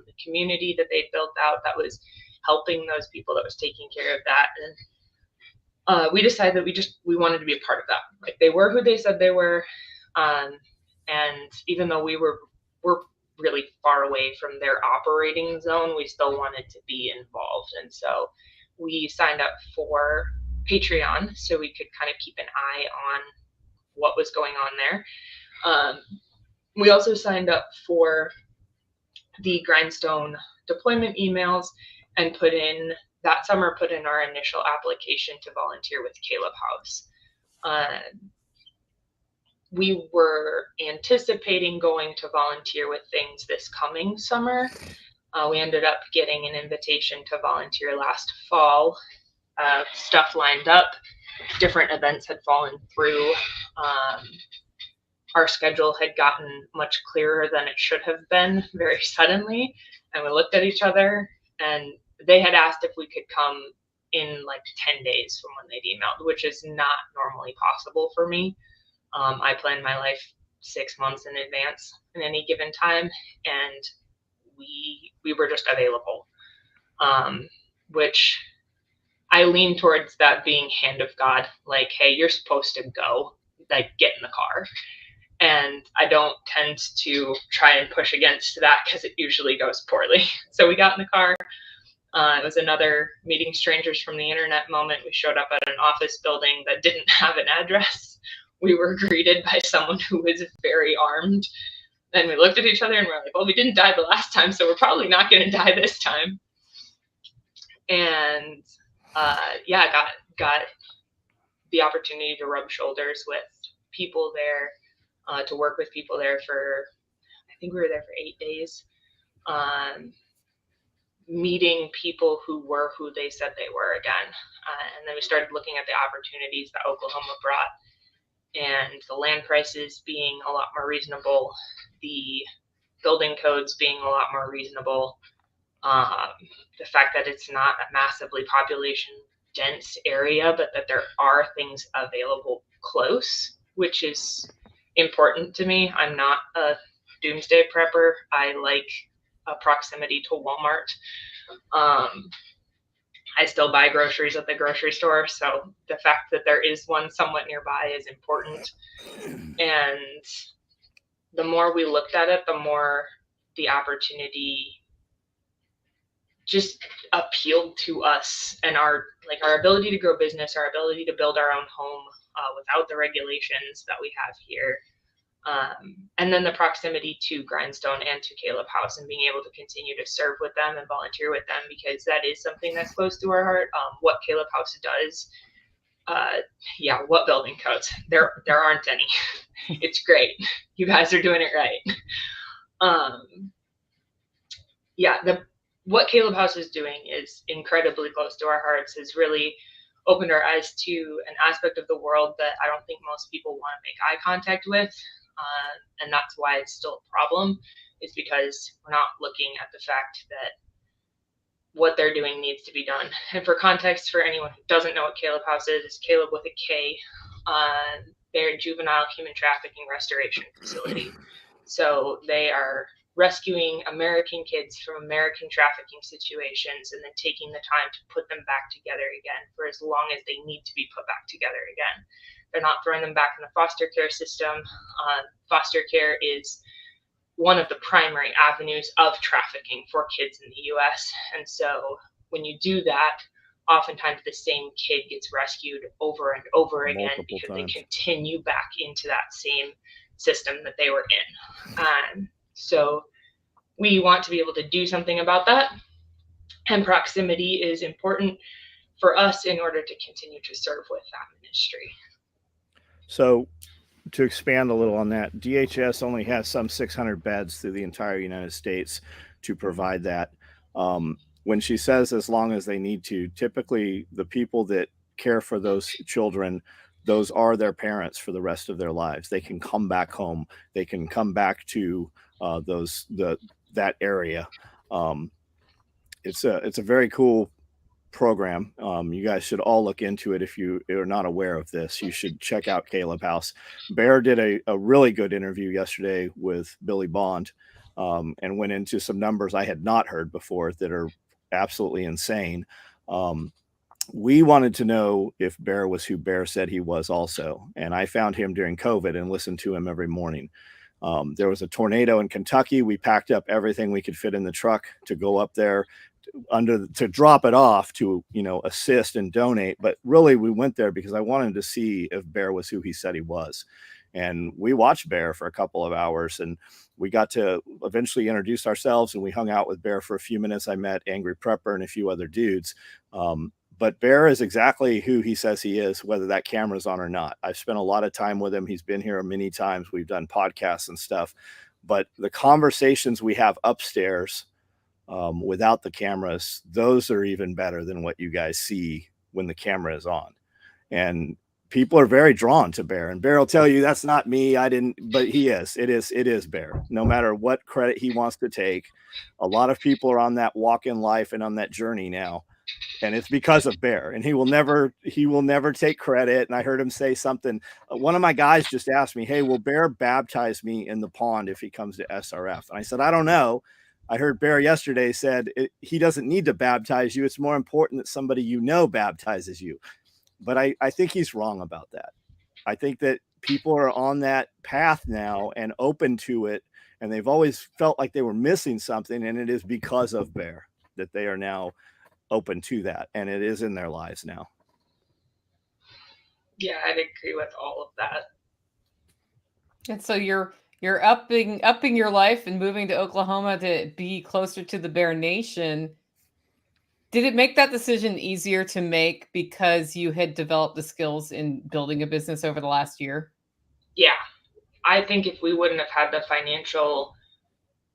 the community that they built out that was helping those people, that was taking care of that. And we decided that we wanted to be a part of that. Like, they were who they said they were. And even though we're really far away from their operating zone, we still wanted to be involved. And so we signed up for Patreon so we could kind of keep an eye on what was going on there. We also signed up for the Grindstone deployment emails and put in our initial application to volunteer with Caleb House. We were anticipating going to volunteer with things this coming summer. We ended up getting an invitation to volunteer last fall. Stuff lined up. Different events had fallen through. Our schedule had gotten much clearer than it should have been very suddenly. And we looked at each other, and they had asked if we could come in like 10 days from when they'd emailed, which is not normally possible for me. I plan my life 6 months in advance in any given time, and we were just available, which I lean towards that being hand of God. Like, hey, you're supposed to go, like, get in the car. And I don't tend to try and push against that because it usually goes poorly. So we got in the car. It was another meeting strangers from the internet moment. We showed up at an office building that didn't have an address. We were greeted by someone who was very armed. And we looked at each other and we're like, well, we didn't die the last time, so we're probably not going to die this time. And got the opportunity to rub shoulders with people there, to work with people there for, I think we were there for 8 days, meeting people who were who they said they were again. And then we started looking at the opportunities that Oklahoma brought, and the land prices being a lot more reasonable, the building codes being a lot more reasonable, the fact that it's not a massively population dense area, but that there are things available close, which is important to me. I'm not a doomsday prepper. I like a proximity to Walmart. I still buy groceries at the grocery store, so the fact that there is one somewhat nearby is important. And the more we looked at it, the more the opportunity just appealed to us, and our ability to grow business, our ability to build our own home without the regulations that we have here. And then the proximity to Grindstone and to Caleb House, and being able to continue to serve with them and volunteer with them, because that is something that's close to our heart. What Caleb House does, what building codes? There aren't any. It's great. You guys are doing it right. What Caleb House is doing is incredibly close to our hearts. Has really opened our eyes to an aspect of the world that I don't think most people want to make eye contact with. And that's why it's still a problem, is because we're not looking at the fact that what they're doing needs to be done. And for context, for anyone who doesn't know what Caleb House is, it's Caleb with a K. They're a juvenile human trafficking restoration facility. So they are rescuing American kids from American trafficking situations and then taking the time to put them back together again for as long as they need to be put back together again. They're not throwing them back in the foster care system. Foster care is one of the primary avenues of trafficking for kids in the US. And so when you do that, oftentimes the same kid gets rescued over and over again Multiple because times. they continue back into that same system that they were in. So we want to be able to do something about that. And proximity is important for us in order to continue to serve with that ministry. So to expand a little on that, DHS only has some 600 beds through the entire United States to provide that. When she says as long as they need to, typically the people that care for those children, those are their parents for the rest of their lives. They can come back home. They can come back to that area. It's a very cool program. You guys should all look into it. If you are not aware of this, you should check out Caleb House. Bear did a really good interview yesterday with Billy Bond, and went into some numbers I had not heard before that are absolutely insane. We wanted to know if Bear was who Bear said he was also, and I found him during COVID and listened to him every morning. There was a tornado in Kentucky. We packed up everything we could fit in the truck to go up there to drop it off to, assist and donate. But really we went there because I wanted to see if Bear was who he said he was. And we watched Bear for a couple of hours, and we got to eventually introduce ourselves, and we hung out with Bear for a few minutes. I met Angry Prepper and a few other dudes. But Bear is exactly who he says he is, whether that camera's on or not. I've spent a lot of time with him. He's been here many times. We've done podcasts and stuff, but the conversations we have upstairs, without the cameras, those are even better than what you guys see when the camera is on. And people are very drawn to Bear, and Bear will tell you that's not me. I didn't, but he is. It is Bear. No matter what credit he wants to take, a lot of people are on that walk in life and on that journey now, and it's because of Bear. And he will never take credit. And I heard him say something. One of my guys just asked me, "Hey, will Bear baptize me in the pond if he comes to SRF?" And I said, "I don't know." I heard Bear yesterday said he doesn't need to baptize you. It's more important that somebody baptizes you. But I think he's wrong about that. I think that people are on that path now and open to it, and they've always felt like they were missing something, and it is because of Bear that they are now open to that, and it is in their lives now. Yeah, I'd agree with all of that. And so you're upping your life and moving to Oklahoma to be closer to the Bear Nation. Did it make that decision easier to make because you had developed the skills in building a business over the last year? Yeah, I think if we wouldn't have had the financial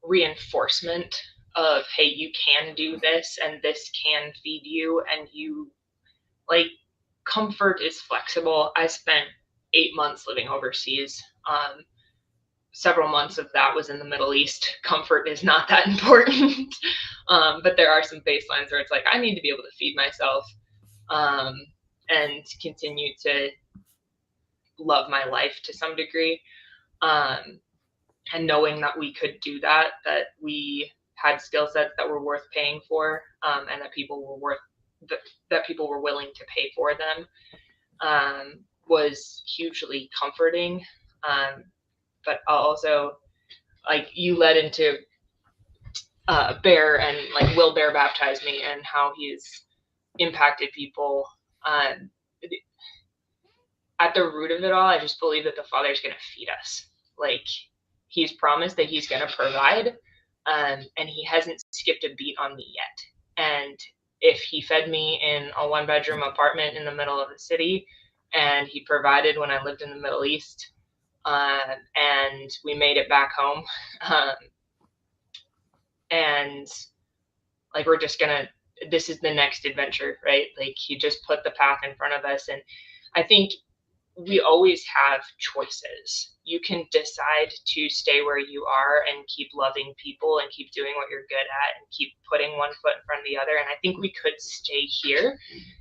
reinforcement of, hey, you can do this and this can feed you, and comfort is flexible. I spent 8 months living overseas. Several months of that was in the Middle East. Comfort is not that important. But there are some baselines where it's like, I need to be able to feed myself, and continue to love my life to some degree. And knowing that we could do that we had skill sets that were worth paying for, and that people were willing to pay for them, was hugely comforting. But also, you led into Bear and will Bear baptize me, and how he's impacted people. At the root of it all, I just believe that the Father's going to feed us. He's promised that he's going to provide, and he hasn't skipped a beat on me yet. And if he fed me in a 1-bedroom apartment in the middle of the city, and he provided when I lived in the Middle East, and we made it back home, and we're just gonna, this is the next adventure, right? He just put the path in front of us. And I think we always have choices. You can decide to stay where you are and keep loving people and keep doing what you're good at and keep putting one foot in front of the other. And I think we could stay here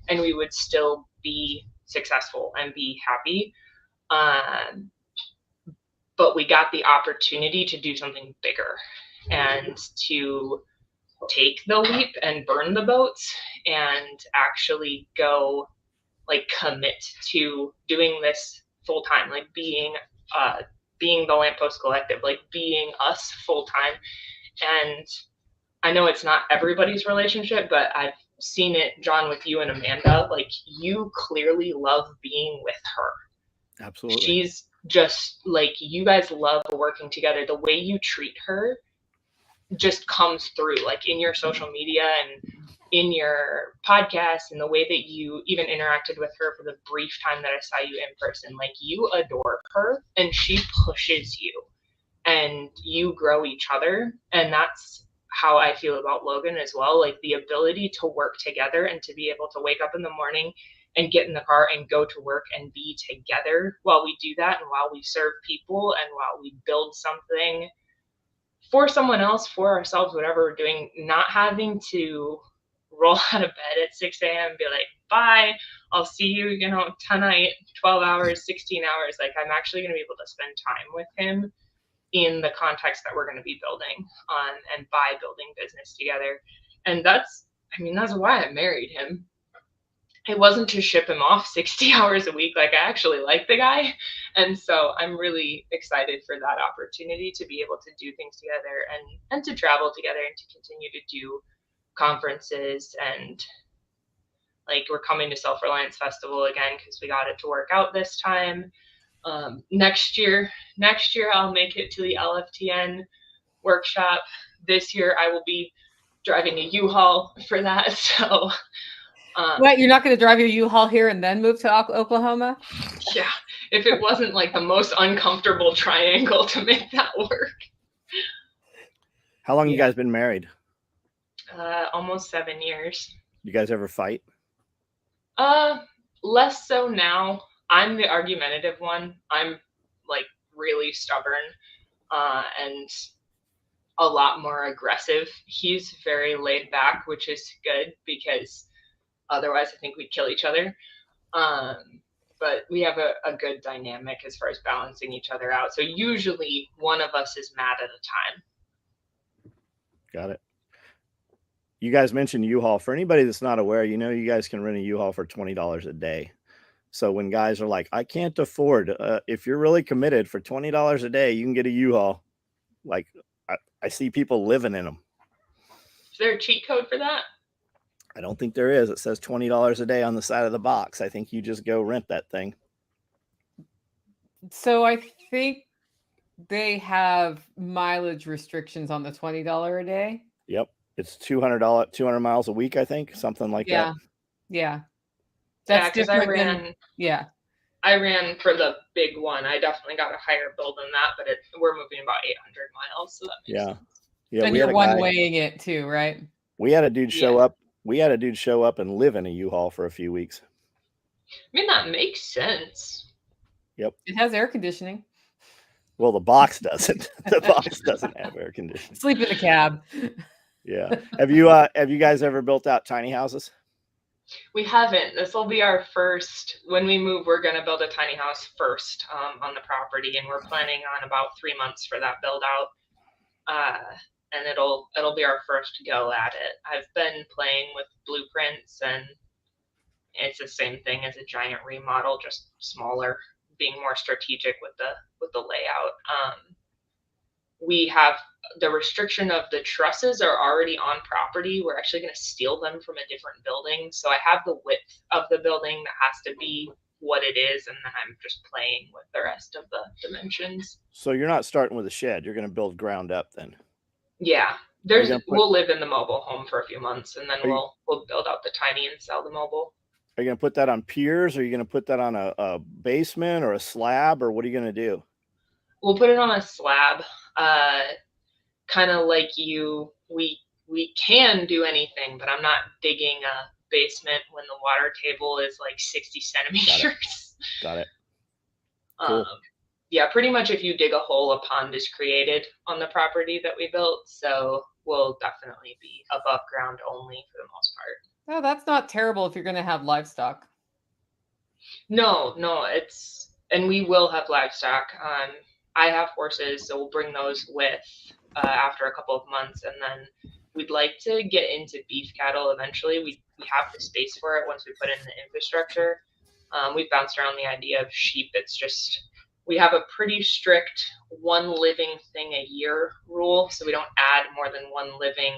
and we would still be successful and be happy. But we got the opportunity to do something bigger and to take the leap and burn the boats and actually go commit to doing this full time, being being the Lampost Collective, like being us full time. And I know it's not everybody's relationship, but I've seen it, John, with you and Amanda. Like, you clearly love being with her. Absolutely. She's just like, you guys love working together. The way you treat her just comes through, like in your social media and in your podcast, and the way that you even interacted with her for the brief time that I saw you in person. Like, you adore her and she pushes you and you grow each other. And that's how I feel about Logan as well. Like, the ability to work together and to be able to wake up in the morning and get in the car and go to work and be together while we do that, and while we serve people, and while we build something for someone else, for ourselves, whatever we're doing, not having to roll out of bed at 6 a.m. and be like, bye, I'll see you, tonight, 12 hours, 16 hours. Like, I'm actually going to be able to spend time with him in the context that we're going to be building on, and by building business together. And that's why I married him. It wasn't to ship him off 60 hours a week. Like, I actually like the guy. And so I'm really excited for that opportunity to be able to do things together, and to travel together, and to continue to do conferences. And like, we're coming to Self Reliance Festival again because we got it to work out this time. Next year I'll make it to the LFTN workshop. This year I will be driving a U-Haul for that. So What, you're not going to drive your U-Haul here and then move to Oklahoma? Yeah, if it wasn't like the most uncomfortable triangle to make that work. How long you guys been married? Almost 7 years. You guys ever fight? Less so now. I'm the argumentative one. I'm like really stubborn, and a lot more aggressive. He's very laid back, which is good, because otherwise I think we'd kill each other. But we have a good dynamic as far as balancing each other out. So usually one of us is mad at a time. Got it. You guys mentioned U-Haul. For anybody that's not aware, you guys can rent a U-Haul for $20 a day. So when guys are like, I can't afford, if you're really committed, for $20 a day, you can get a U-Haul. Like, I see people living in them. Is there a cheat code for that? I don't think there is. It says $20 a day on the side of the box. I think you just go rent that thing. So I think they have mileage restrictions on the $20 a day. Yep. It's $200 miles a week, I think, something like that. Yeah. That's different. I ran for the big one. I definitely got a higher bill than that, but we're moving about 800 miles, so that makes sense. Yeah. And you're one-weighing it too, right? We had a dude show up. We had a dude show up and live in a U-Haul for a few weeks. I mean, that makes sense. Yep. It has air conditioning. Well, the box doesn't. The box doesn't have air conditioning. Sleep in the cab. Yeah. Have you guys ever built out tiny houses? We haven't. This will be our first. When we move, we're going to build a tiny house first on the property, and we're planning on about 3 months for that build out. And it'll be our first go at it. I've been playing with blueprints, and it's the same thing as a giant remodel, just smaller, being more strategic with the layout. We have the restriction of the trusses are already on property. We're actually going to steal them from a different building. So I have the width of the building that has to be what it is, and then I'm just playing with the rest of the dimensions. So you're not starting with a shed. You're going to build ground up then. Yeah. We'll live in the mobile home for a few months, and then we'll build out the tiny and sell the mobile. Are you going to put that on piers? Or are you going to put that on a basement or a slab, or what are you going to do? We'll put it on a slab. Kind of like we can do anything, but I'm not digging a basement when the water table is like 60 centimeters. Got it. Cool. Yeah, pretty much if you dig a hole, a pond is created on the property that we built. So we'll definitely be above ground only for the most part. Oh, that's not terrible if you're going to have livestock. No, and we will have livestock. I have horses, so we'll bring those with after a couple of months, and then we'd like to get into beef cattle eventually. We have the space for it once we put in the infrastructure. We've bounced around the idea of sheep. It's just we have a pretty strict one living thing a year rule, so we don't add more than one living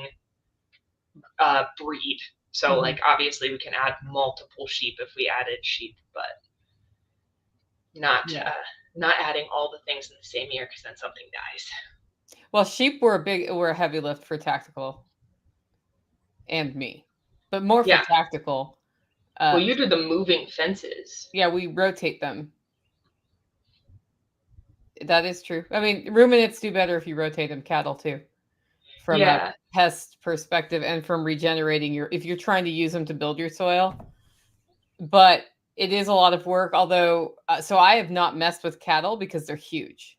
breed. So like obviously we can add multiple sheep if we added sheep, but not adding all the things in the same year, because then something dies. Well, sheep were a heavy lift for tactical and me, but more for tactical. Well, you do the moving fences. Yeah, we rotate them. That is true. I mean, ruminants do better if you rotate them. Cattle too, from a pest perspective and from regenerating if you're trying to use them to build your soil. But it is a lot of work. Although, so I have not messed with cattle because they're huge,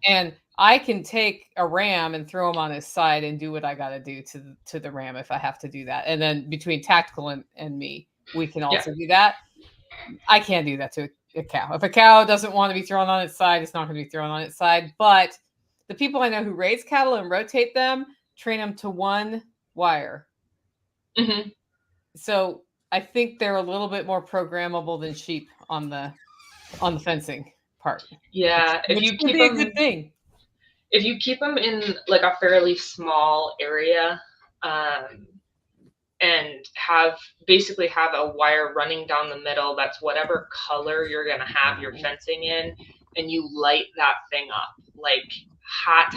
and I can take a ram and throw him on his side and do what I got to do to the ram if I have to do that. And then between tactical and me, we can also do that. I can't do that to a cow. If a cow doesn't want to be thrown on its side, it's not going to be thrown on its side. But the people I know who raise cattle and rotate them, train them to one wire. So I think they're a little bit more programmable than sheep on the fencing part. Yeah, which could be a good thing. If you keep them in like a fairly small area, and basically have a wire running down the middle that's whatever color you're going to have your fencing in, and you light that thing up like hot,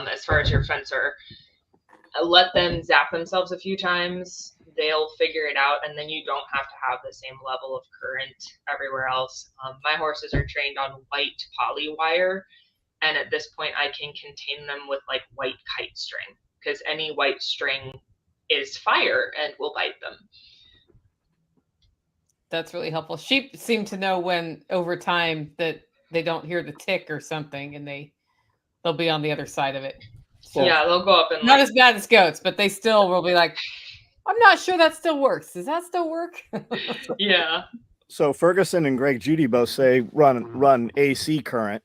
as far as your fencer, let them zap themselves a few times, they'll figure it out, and then you don't have to have the same level of current everywhere else. My horses are trained on white poly wire, and at this point I can contain them with like white kite string, because any white string is fire and will bite them. That's really helpful. Sheep seem to know when over time that they don't hear the tick or something, and they'll be on the other side of it. So, yeah, they'll go up and not as bad as goats, but they still will be like, I'm not sure that still works. Does that still work? Yeah. So Ferguson and Greg Judy both say run AC current,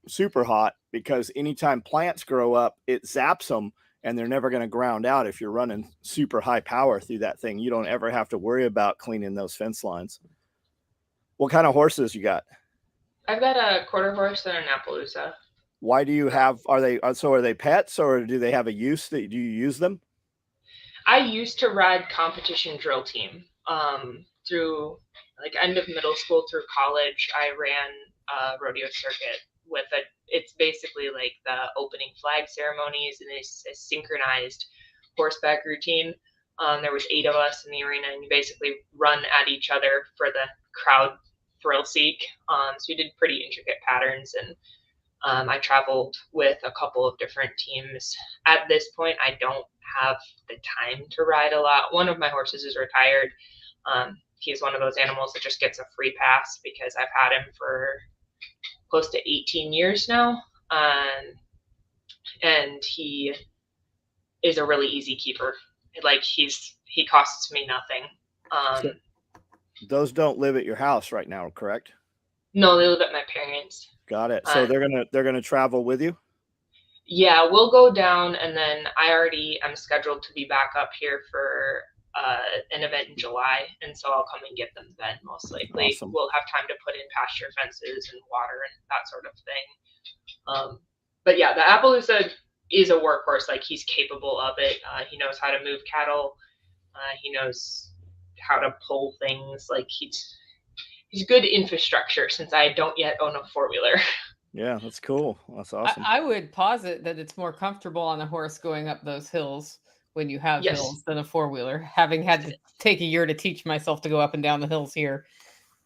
super hot, because anytime plants grow up, it zaps them. And they're never going to ground out if you're running super high power through that thing. You don't ever have to worry about cleaning those fence lines. What kind of horses you got? I've got a quarter horse and an Appaloosa. Why do you have? Are they pets, or do they have a use? Do you use them? I used to ride competition drill team. Through like end of middle school through college, I ran a rodeo circuit with it's basically like the opening flag ceremonies, and it's a synchronized horseback routine. There was 8 of us in the arena, and you basically run at each other for the crowd thrill seek. So we did pretty intricate patterns, and I traveled with a couple of different teams. At this point, I don't have the time to ride a lot. One of my horses is retired. He's one of those animals that just gets a free pass because I've had him for close to 18 years now. And he is a really easy keeper. Like he costs me nothing. So those don't live at your house right now, correct? No, they live at my parents. Got it. So they're gonna travel with you? Yeah, we'll go down, and then I already am scheduled to be back up here for an event in July, and so I'll come and get them then, most likely. Awesome. We'll have time to put in pasture fences and water and that sort of thing. But yeah, the Appaloosa is a workhorse. Like, he's capable of it. He knows how to move cattle. He knows how to pull things. Like, he's good infrastructure, since I don't yet own a 4-wheeler. Yeah, that's cool. That's awesome. I would posit that it's more comfortable on a horse going up those hills when you have hills than a 4-wheeler. Having had to take a year to teach myself to go up and down the hills here,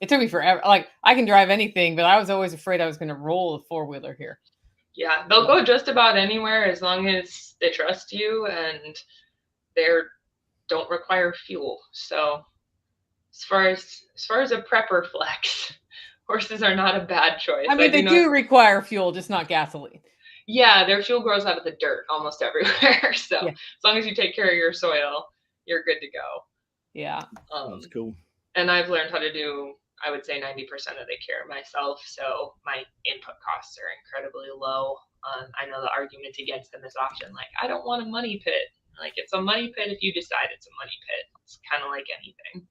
it took me forever. Like, I can drive anything, but I was always afraid I was going to roll a 4-wheeler here. Yeah, they'll go just about anywhere as long as they trust you and they don't require fuel. So as far as a prepper flex, horses are not a bad choice. I mean, they do require fuel, just not gasoline. Yeah, their fuel grows out of the dirt almost everywhere. So as long as you take care of your soil, you're good to go. Yeah. That's cool. And I've learned how to do, I would say, 90% of the care myself. So my input costs are incredibly low. I know the argument against them is often like, I don't want a money pit. Like, it's a money pit if you decide it's a money pit. It's kind of like anything.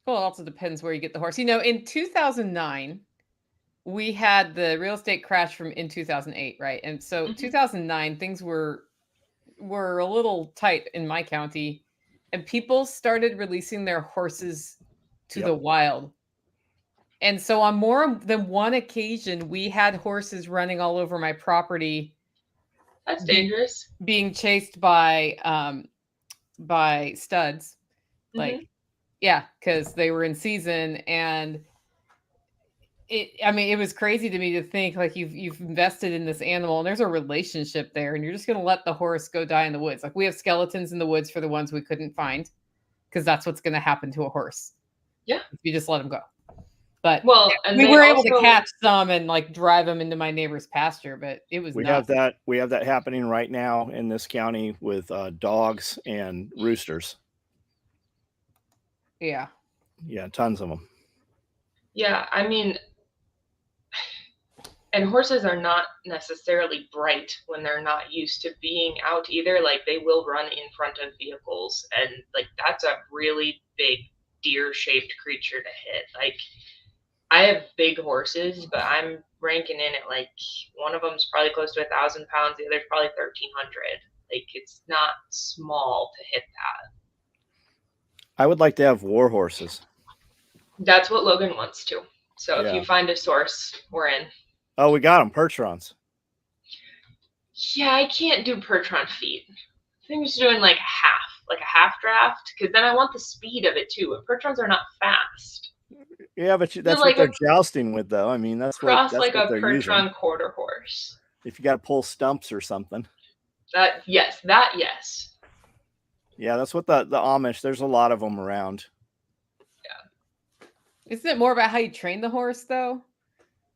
Well, it also depends where you get the horse. In 2009, we had the real estate crash from in 2008, right? And so 2009, things were a little tight in my county, and people started releasing their horses to the wild. And so on more than one occasion, we had horses running all over my property. That's dangerous. Being chased by studs. Like, yeah, because they were in season, and it was crazy to me to think, like, you've invested in this animal and there's a relationship there, and you're just going to let the horse go die in the woods. Like, we have skeletons in the woods for the ones we couldn't find, because that's what's going to happen to a horse. Yeah. If you just let them go. But and we were able to catch some and like drive them into my neighbor's pasture, but it was nuts. We have that happening right now in this county with dogs and roosters. Yeah, tons of them. Yeah, I mean, and horses are not necessarily bright when they're not used to being out either. Like, they will run in front of vehicles, and like, that's a really big deer-shaped creature to hit. Like, I have big horses, but I'm ranking in at, like, one of them's probably close to 1,000 pounds, the other's probably 1,300. Like, it's not small to hit that. I would like to have war horses. That's what Logan wants to. So if you find a source, we're in. Oh, we got them, Percherons. Yeah, I can't do Percheron feet. I think I'm just doing like a half draft, because then I want the speed of it too. And Percherons are not fast. Yeah, but that's what they're jousting with, though. I mean, that's what like a they're using. Percheron quarter horse. If you got to pull stumps or something. Yes. Yeah, that's what the Amish. There's a lot of them around. Yeah. Isn't it more about how you train the horse, though?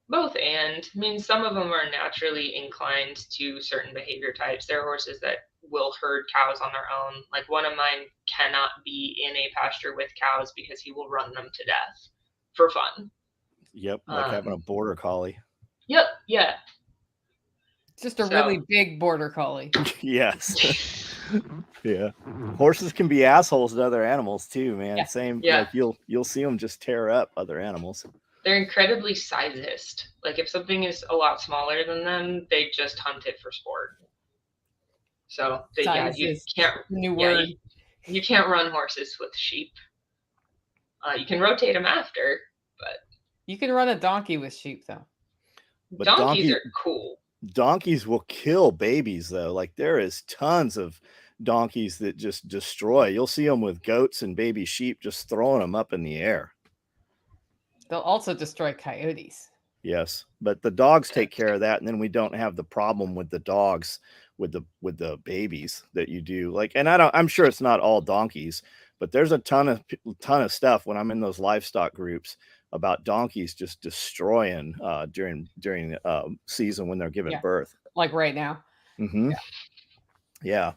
Both and. I mean, some of them are naturally inclined to certain behavior types. There are horses that will herd cows on their own. Like, one of mine cannot be in a pasture with cows because he will run them to death for fun. Yep, like having a border collie. Yep, yeah. Just a really big border collie. Yes. Yeah. Horses can be assholes to other animals too, man. Yeah. Same. Yeah. Like, you'll see them just tear up other animals. They're incredibly sizist. Like, if something is a lot smaller than them, they just hunt it for sport. So you can't. New word. You can't run horses with sheep. You can rotate them after, but you can run a donkey with sheep, though. But donkeys are cool. Donkeys will kill babies, though. Like, there is tons of donkeys that just destroy. You'll see them with goats and baby sheep, just throwing them up in the air. They'll also destroy coyotes. Yes, but the dogs take care of that, and then we don't have the problem with the dogs with the babies that you do. Like, and I'm sure it's not all donkeys, but there's a ton of stuff when I'm in those livestock groups about donkeys just destroying during season when they're giving birth. Like right now. Mm-hmm. Yeah.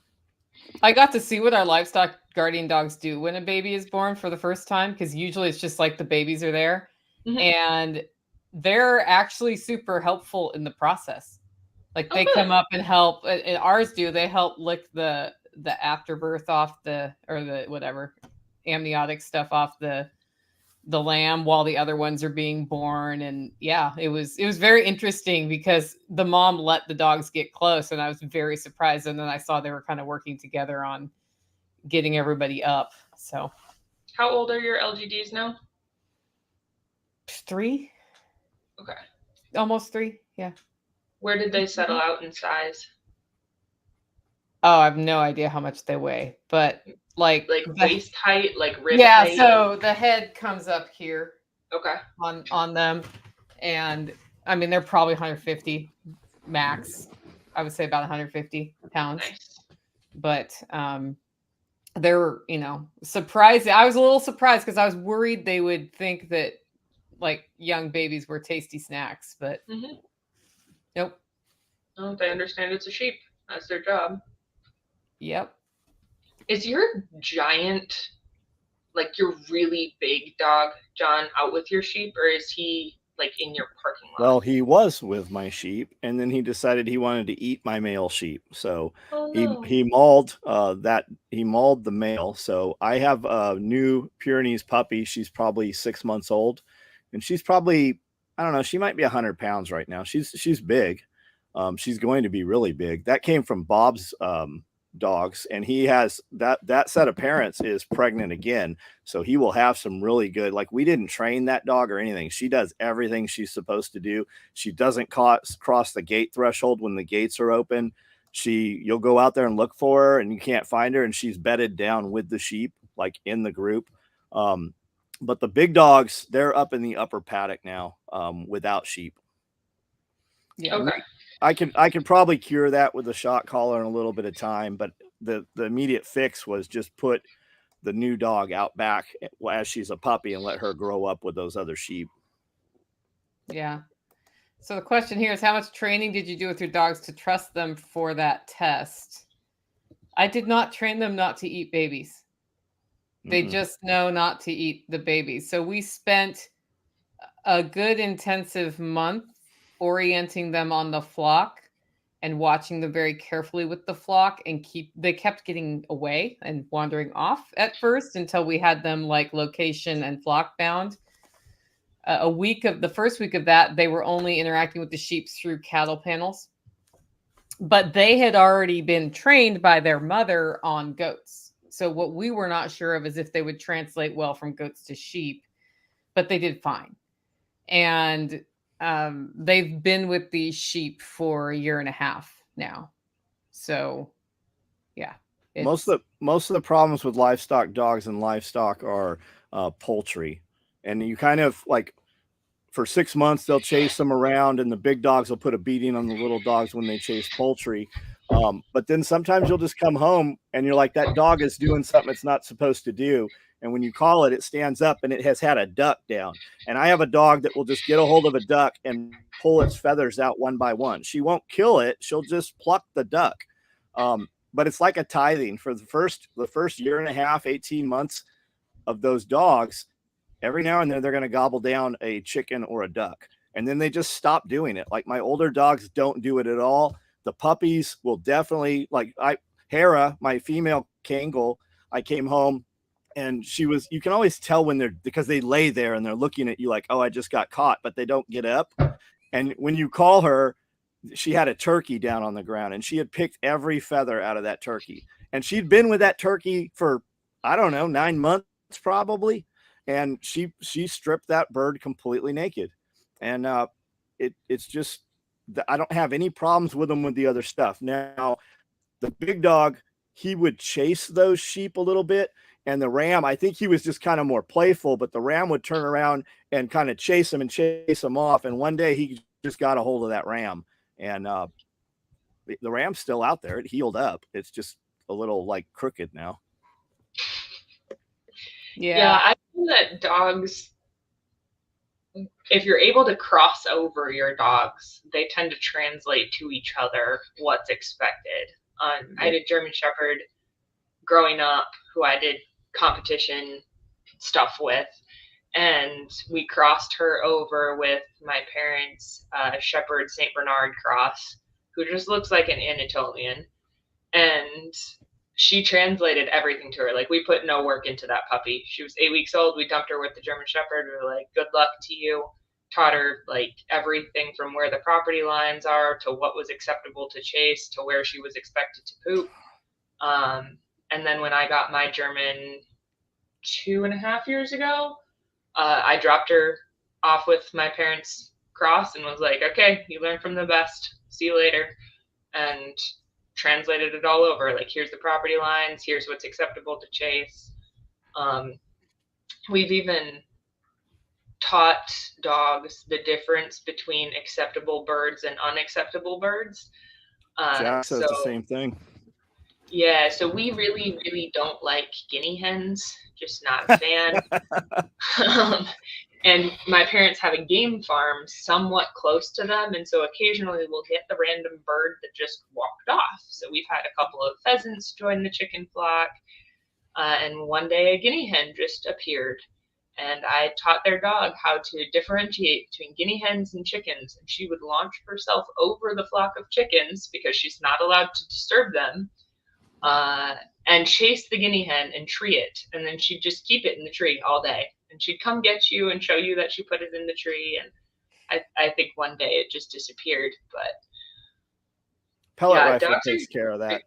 I got to see what our livestock guardian dogs do when a baby is born for the first time, because usually it's just like the babies are there. Mm-hmm. And they're actually super helpful in the process. Like, they come up and help, and ours do. They help lick the afterbirth off the whatever amniotic stuff off the lamb while the other ones are being born. And yeah, it was very interesting because the mom let the dogs get close, and I was very surprised. And then I saw they were kind of working together on getting everybody up. So, how old are your LGDs now? 3. Okay. Almost 3. Yeah. Where did they settle out in size? Oh, I have no idea how much they weigh, but like waist height, like rib height? Yeah, so the head comes up here. Okay. On them, and I mean, they're probably 150 max. I would say about 150 pounds. Nice. But they're, surprised. I was a little surprised because I was worried they would think that like young babies were tasty snacks, but nope. Oh, they understand it's a sheep. That's their job. Yep. Is your giant, like your really big dog, John, out with your sheep, or is he like in your parking lot? Well, he was with my sheep, and then he decided he wanted to eat my male sheep. So Oh he no. he mauled he mauled the male. So I have a new Pyrenees puppy. She's probably 6 months old, and she's probably, I don't know, she might be 100 pounds right now. She's big. She's going to be really big. That came from Bob's dogs, and he has that set of parents is pregnant again, so he will have some really good, like, we didn't train that dog or anything. She does everything she's supposed to do. She doesn't cross the gate threshold when the gates are open. You'll go out there and look for her and you can't find her, and she's bedded down with the sheep, like in the group. But the big dogs, they're up in the upper paddock now, without sheep. Yeah. Okay. I can probably cure that with a shot collar and a little bit of time, but the immediate fix was just put the new dog out back as she's a puppy and let her grow up with those other sheep. Yeah. So the question here is, how much training did you do with your dogs to trust them for that test? I did not train them not to eat babies. They just know not to eat the babies. So we spent a good intensive month orienting them on the flock and watching them very carefully with the flock, and they kept getting away and wandering off at first until we had them like location and flock bound. The first week of that, they were only interacting with the sheep through cattle panels, but they had already been trained by their mother on goats. So what we were not sure of is if they would translate well from goats to sheep, but they did fine. And they've been with these sheep for a year and a half now. So yeah, Most of the problems with livestock dogs and livestock are poultry, and you kind of like, for 6 months they'll chase them around, and the big dogs will put a beating on the little dogs when they chase poultry. But then sometimes you'll just come home and you're like, that dog is doing something it's not supposed to do. And when you call it, it stands up and it has had a duck down. And I have a dog that will just get a hold of a duck and pull its feathers out one by one. She won't kill it. She'll just pluck the duck. But it's like a tithing for the first year and a half, 18 months of those dogs. Every now and then they're going to gobble down a chicken or a duck, and then they just stop doing it. Like, my older dogs don't do it at all. The puppies will definitely, like, Hera, my female Kangal, I came home and you can always tell because they lay there and they're looking at you like, oh, I just got caught, but they don't get up. And when you call her, she had a turkey down on the ground, and she had picked every feather out of that turkey. And she'd been with that turkey for, I don't know, 9 months probably. And she stripped that bird completely naked. And it's just, I don't have any problems with them with the other stuff. Now, the big dog, he would chase those sheep a little bit. And the ram, I think he was just kind of more playful, but the ram would turn around and kind of chase him off. And one day he just got a hold of that ram. And the ram's still out there. It healed up. It's just a little like crooked now. Yeah, I think that dogs, if you're able to cross over your dogs, they tend to translate to each other what's expected. I had a German Shepherd growing up who I did competition stuff with, and we crossed her over with my parents' Shepherd St. Bernard cross, who just looks like an Anatolian. And she translated everything to her. Like, we put no work into that puppy. She was 8 weeks old. We dumped her with the German Shepherd. We were like, good luck to you. Taught her like everything from where the property lines are to what was acceptable to chase to where she was expected to poop. And then when I got my German 2.5 years ago, I dropped her off with my parents' cross and was like, okay, you learn from the best. See you later. And translated it all over. Like, here's the property lines. Here's what's acceptable to chase. We've even taught dogs the difference between acceptable birds and unacceptable birds. Jack says the same thing. Yeah, so we really, really don't like guinea hens. Just not a fan. And my parents have a game farm somewhat close to them, and so occasionally we'll get the random bird that just walked off. So we've had a couple of pheasants join the chicken flock, and one day a guinea hen just appeared. and I taught their dog how to differentiate between guinea hens and chickens. And she would launch herself over the flock of chickens because she's not allowed to disturb them, and chase the guinea hen and tree it. And then she'd just keep it in the tree all day. And she'd come get you and show you that she put it in the tree. And I think one day it just disappeared. But Pellet yeah, rifle dogs takes are, care of that.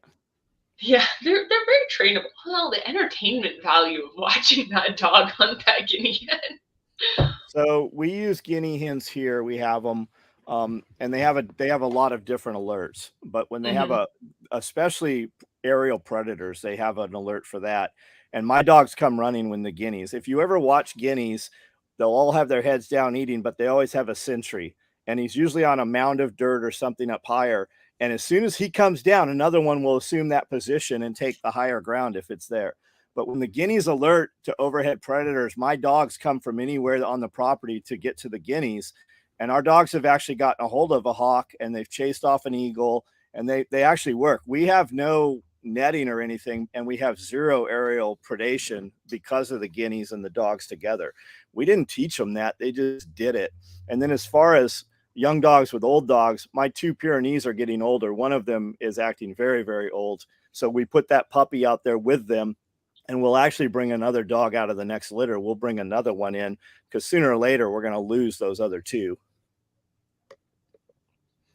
yeah, they're very trainable. Well, the entertainment value of watching that dog hunt that guinea hen. So we use guinea hens here. We have them, and they have a lot of different alerts. But when they have Mhm. especially aerial predators, they have an alert for that. And my dogs come running when the guineas. If you ever watch guineas, they'll all have their heads down eating, but they always have a sentry, and he's usually on a mound of dirt or something up higher. And as soon as he comes down, another one will assume that position and take the higher ground if it's there. But when the guineas alert to overhead predators, my dogs come from anywhere on the property to get to the guineas. And our dogs have actually gotten a hold of a hawk, and they've chased off an eagle, and they actually work. We have no netting or anything, and we have zero aerial predation because of the guineas and the dogs together. We didn't teach them that. They just did it. And then as far as young dogs with old dogs, my 2 Pyrenees are getting older. One of them is acting very, very old. So we put that puppy out there with them, and we'll actually bring another dog out of the next litter. We'll bring another one in because sooner or later we're going to lose those other 2.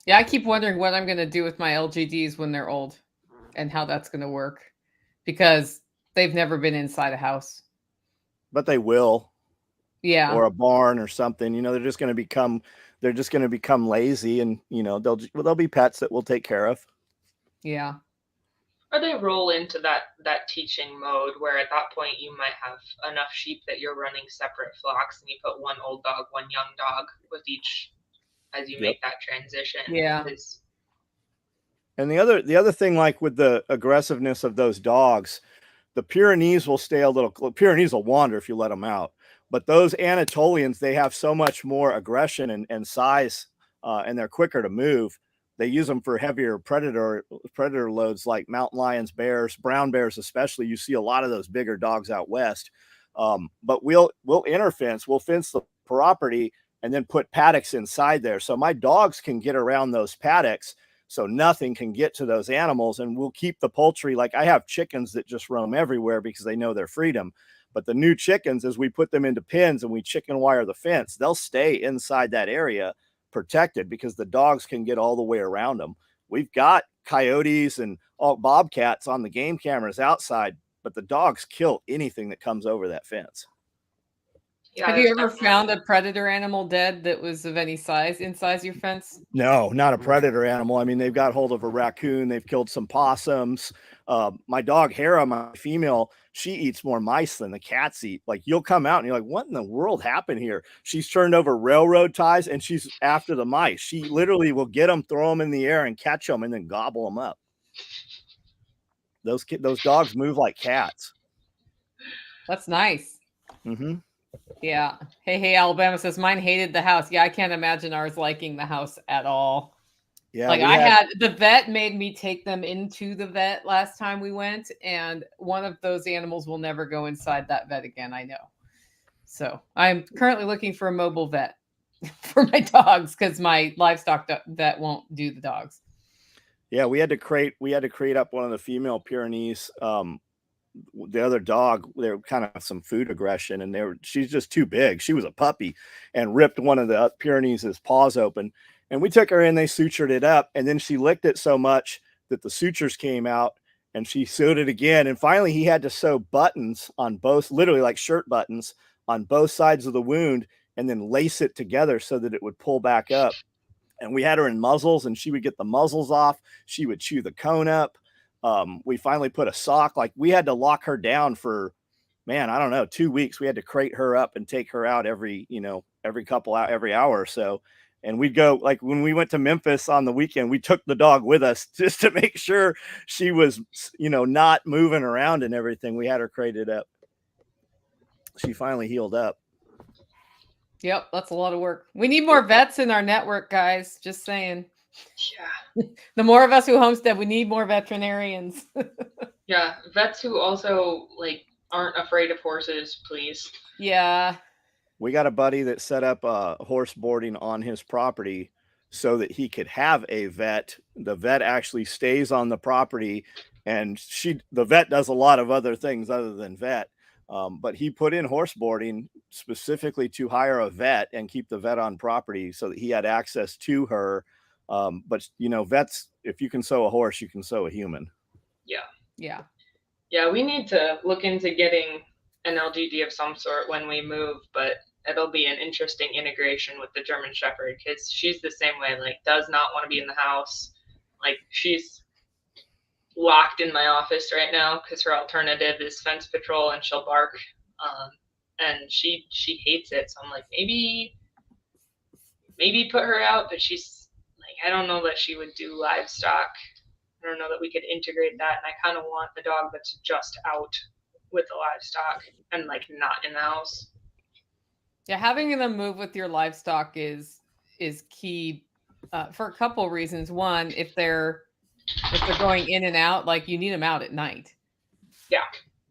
Yeah, I keep wondering what I'm going to do with my LGDs when they're old and how that's going to work because they've never been inside a house. But they will. Yeah. Or a barn or something. They're just going to become lazy, and they'll be pets that we'll take care of. Yeah. Or they roll into that teaching mode where at that point you might have enough sheep that you're running separate flocks, and you put one old dog, one young dog with each as you make that transition. Yeah. And the other thing, like with the aggressiveness of those dogs, the Pyrenees will stay a little. Pyrenees will wander if you let them out, but those Anatolians, they have so much more aggression and size, and they're quicker to move. They use them for heavier predator loads like mountain lions, bears, brown bears especially. You see a lot of those bigger dogs out west. But we'll interfence, we'll fence the property and then put paddocks inside there. So my dogs can get around those paddocks so nothing can get to those animals, and we'll keep the poultry. Like I have chickens that just roam everywhere because they know their freedom. But the new chickens, as we put them into pens and we chicken wire the fence, they'll stay inside that area protected because the dogs can get all the way around them. We've got coyotes and all bobcats on the game cameras outside, but the dogs kill anything that comes over that fence. Yeah, have you ever found a predator animal dead that was of any size inside your fence? No, not a predator animal. I mean, they've got hold of a raccoon. They've killed some possums. My dog Hera, my female, she eats more mice than the cats eat. Like you'll come out and you're like, what in the world happened here? She's turned over railroad ties and she's after the mice. She literally will get them, throw them in the air and catch them and then gobble them up. Those dogs move like cats. That's nice. Mm-hmm. Yeah. Hey, Alabama says mine hated the house. Yeah, I can't imagine ours liking the house at all. Yeah, like I had the vet made me take them into the vet last time we went, and one of those animals will never go inside that vet again. I know. So I'm currently looking for a mobile vet for my dogs because my livestock vet won't do the dogs. Yeah, we had to crate up one of the female Pyrenees. The other dog, they were kind of some food aggression, and she's just too big. She was a puppy and ripped one of the Pyrenees' paws open. And we took her in, they sutured it up, and then she licked it so much that the sutures came out, and she sewed it again. And finally, he had to sew buttons on both, literally like shirt buttons on both sides of the wound, and then lace it together so that it would pull back up. And we had her in muzzles, and she would get the muzzles off. She would chew the cone up. We finally put a sock. Like we had to lock her down for, man, I don't know, 2 weeks. We had to crate her up and take her out every hour or so. And we'd go, like when we went to Memphis on the weekend, we took the dog with us just to make sure she was, not moving around and everything. We had her crated up. She finally healed up. Yep, that's a lot of work. We need more vets in our network, guys. Just saying. Yeah. The more of us who homestead, we need more veterinarians. Yeah, vets who also aren't afraid of horses, please. Yeah. We got a buddy that set up horse boarding on his property so that he could have a vet. The vet actually stays on the property, and the vet does a lot of other things other than vet. But he put in horse boarding specifically to hire a vet and keep the vet on property so that he had access to her. But vets, if you can sew a horse, you can sew a human. Yeah, we need to look into getting an LGD of some sort when we move, but it'll be an interesting integration with the German Shepherd because she's the same way, like does not want to be in the house. Like she's locked in my office right now because her alternative is fence patrol and she'll bark. And she hates it. So I'm like, maybe put her out, but she's like, I don't know that she would do livestock. I don't know that we could integrate that. And I kind of want a dog that's just out with the livestock and like not in the house. Yeah, having them move with your livestock is key for a couple reasons. One, if they're going in and out, like you need them out at night. Yeah.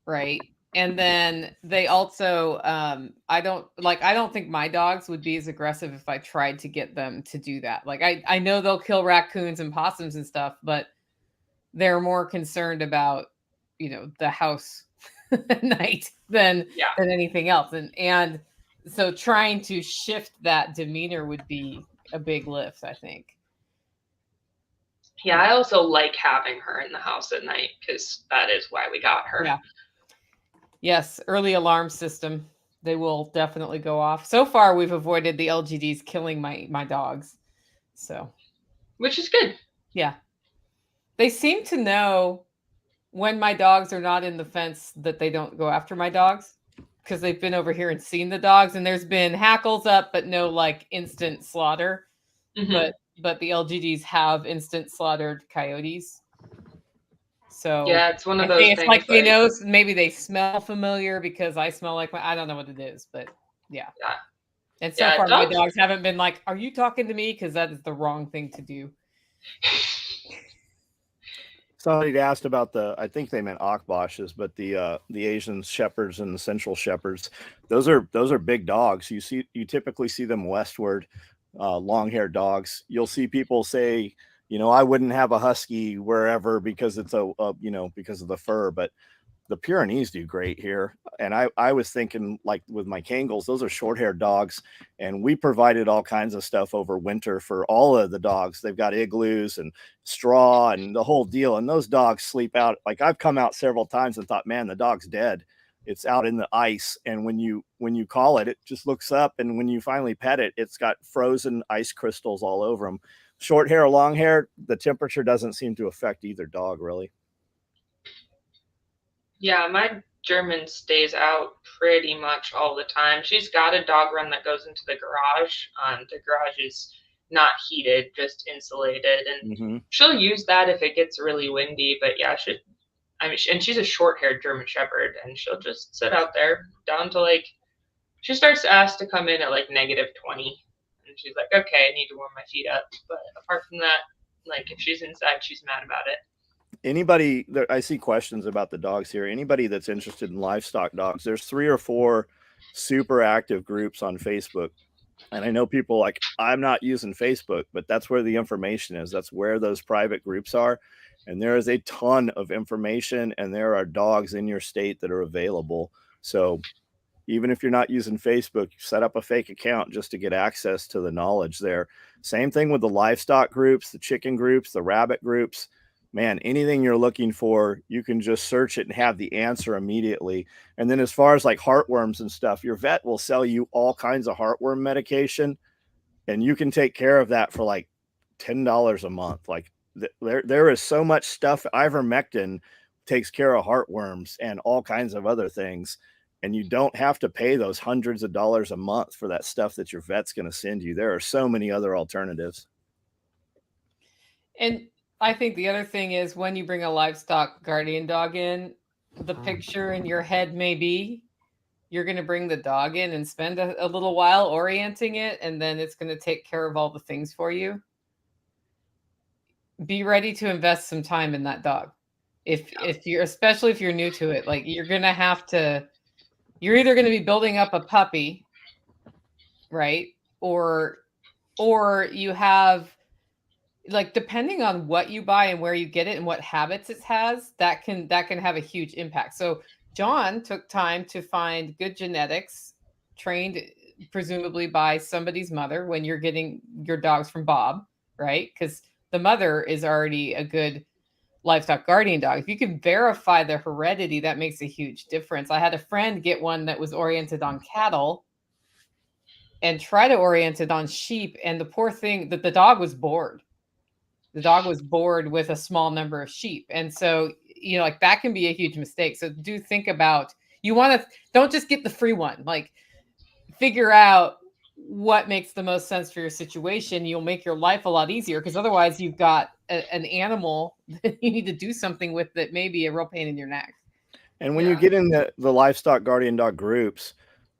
Right. And then they also, I don't think my dogs would be as aggressive if I tried to get them to do that. Like I know they'll kill raccoons and possums and stuff, but they're more concerned about, the house at night than anything else. And so trying to shift that demeanor would be a big lift, I think. Yeah, I also like having her in the house at night because that is why we got her. Yeah. Yes, early alarm system. They will definitely go off. So far, we've avoided the LGDs killing my dogs. So, which is good. Yeah. They seem to know when my dogs are not in the fence that they don't go after my dogs because they've been over here and seen the dogs, and there's been hackles up, but no like instant slaughter. Mm-hmm. But the LGDs have instant slaughtered coyotes. So yeah, it's one of those things. Like maybe they smell familiar because I smell like I don't know what it is, but yeah. And so far, my dogs haven't been like, "Are you talking to me?" Because that is the wrong thing to do. Somebody asked about I think they meant Akbashes, but the Asian shepherds and the central shepherds, those are big dogs. You typically see them westward, long-haired dogs. You'll see people say, I wouldn't have a husky wherever because it's because of the fur, but the Pyrenees do great here. And I was thinking, like with my Kangles, those are short-haired dogs, and we provided all kinds of stuff over winter for all of the dogs. They've got igloos and straw and the whole deal, and those dogs sleep out. Like I've come out several times and thought, man, the dog's dead. It's out in the ice, and when you call it, it just looks up, and when you finally pet it, it's got frozen ice crystals all over them. Short hair, long hair, the temperature doesn't seem to affect either dog really. Yeah, my German stays out pretty much all the time. She's got a dog run that goes into the garage. The garage is not heated, just insulated, and she'll use that if it gets really windy. But yeah, and she's a short-haired German Shepherd, and she'll just sit out there down to like she starts to ask to come in at like -20, and she's like, "Okay, I need to warm my feet up." But apart from that, like if she's inside, she's mad about it. Anybody there, I see questions about the dogs here. Anybody that's interested in livestock dogs, there's 3 or 4 super active groups on Facebook. And I know people like, I'm not using Facebook, but that's where the information is. That's where those private groups are. And there is a ton of information, and there are dogs in your state that are available. So even if you're not using Facebook, set up a fake account just to get access to the knowledge there. Same thing with the livestock groups, the chicken groups, the rabbit groups. Man, anything you're looking for, you can just search it and have the answer immediately. And then as far as like heartworms and stuff, your vet will sell you all kinds of heartworm medication, and you can take care of that for like $10 a month. Like there is so much stuff. Ivermectin takes care of heartworms and all kinds of other things. And you don't have to pay those hundreds of dollars a month for that stuff that your vet's going to send you. There are so many other alternatives. And I think the other thing is when you bring a livestock guardian dog in, the picture in your head may be you're going to bring the dog in and spend a little while orienting it, and then it's going to take care of all the things for you. Be ready to invest some time in that dog. If you're, especially if you're new to it, like you're either going to be building up a puppy right? Or you have, like, depending on what you buy and where you get it and what habits it has, that can have a huge impact. So John took time to find good genetics, trained presumably by somebody's mother when you're getting your dogs from Bob, right? Because the mother is already a good livestock guardian dog. If you can verify the heredity, that makes a huge difference. I had a friend get one that was oriented on cattle and try to orient it on sheep, and the poor thing, that the dog was bored. The dog was bored with a small number of sheep. And so, you know, like, that can be a huge mistake. So do think about, you want to, don't just get the free one. Like, figure out what makes the most sense for your situation. You'll make your life a lot easier, because otherwise you've got an animal that you need to do something with that may be a real pain in your neck. And when you get in the livestock guardian dog groups,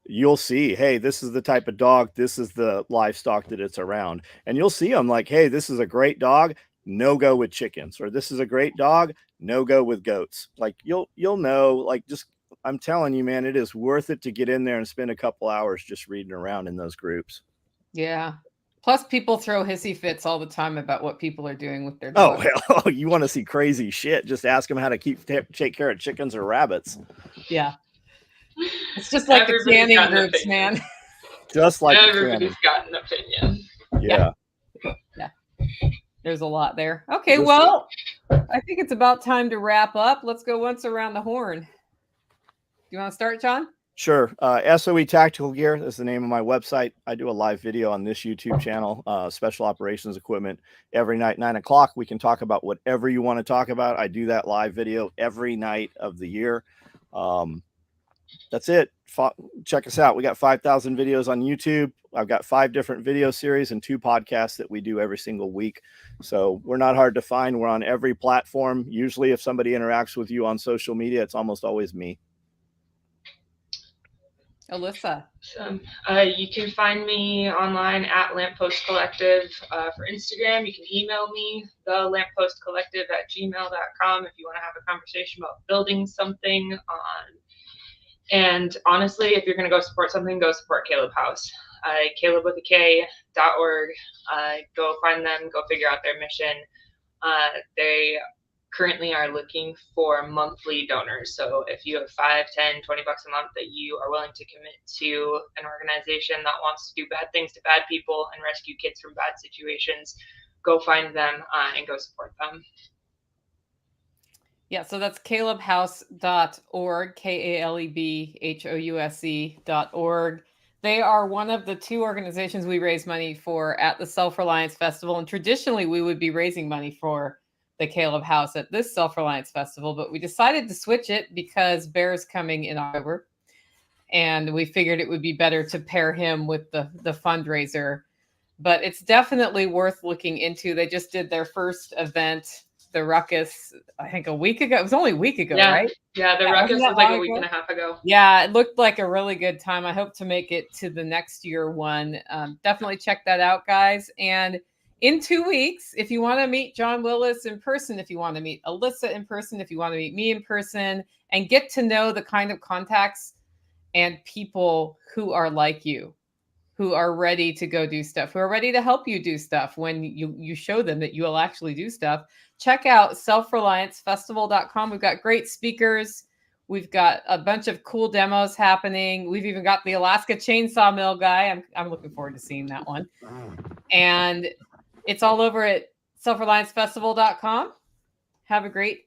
you'll see, hey, this is the type of dog, this is the livestock that it's around. And you'll see them like, hey, this is a great dog, no go with chickens, or this is a great dog, no go with goats. Like, you'll know, like, just, I'm telling you, man, it is worth it to get in there and spend a couple hours just reading around in those groups. Yeah. Plus, people throw hissy fits all the time about what people are doing with their Oh, dogs. hell, you want to see crazy shit, just ask them how to take care of chickens or rabbits. Yeah. It's just like the canning groups, man. Just like everybody's got an opinion. Yeah. There's a lot there. Okay, well, I think it's about time to wrap up. Let's go once around the horn. Do you want to start, John? Sure. SOE Tactical Gear is the name of my website. I do a live video on this YouTube channel, special operations equipment, every night, 9 o'clock. We can talk about whatever you want to talk about. I do that live video every night of the year. That's it. Check us out. We got 5,000 videos on YouTube. I've got 5 different video series and 2 podcasts that we do every single week. So we're not hard to find. We're on every platform. Usually if somebody interacts with you on social media, it's almost always me. Alyssa. So, you can find me online at Lampost Collective. For Instagram, you can email me, the lampostcollective@gmail.com, if you want to have a conversation about building something. And honestly, if you're going to go support something, go support Caleb House. CalebWithAK.org. Go find them, go figure out their mission. They currently are looking for monthly donors. So if you have $5, $10, $20 a month that you are willing to commit to an organization that wants to do bad things to bad people and rescue kids from bad situations, go find them and go support them. Yeah, so that's calebhouse.org, KALEBHOUSE.org. They are one of the 2 organizations we raise money for at the Self Reliance Festival. And traditionally, we would be raising money for the Caleb House at this Self Reliance Festival, but we decided to switch it because Bear's coming in October. And we figured it would be better to pair him with the fundraiser. But it's definitely worth looking into. They just did their first event, the Ruckus, I think a week ago. It was only a week ago, right? Yeah, the Ruckus was like a week and a half ago. Yeah, it looked like a really good time. I hope to make it to the next year one. Definitely check that out, guys. And in 2 weeks, if you want to meet John Willis in person, if you want to meet Alyssa in person, if you want to meet me in person, and get to know the kind of contacts and people who are like you, who are ready to go do stuff, who are ready to help you do stuff when you show them that you will actually do stuff, check out selfreliancefestival.com. We've got great speakers. We've got a bunch of cool demos happening. We've even got the Alaska Chainsaw Mill guy. I'm looking forward to seeing that one. And it's all over at selfreliancefestival.com. Have a great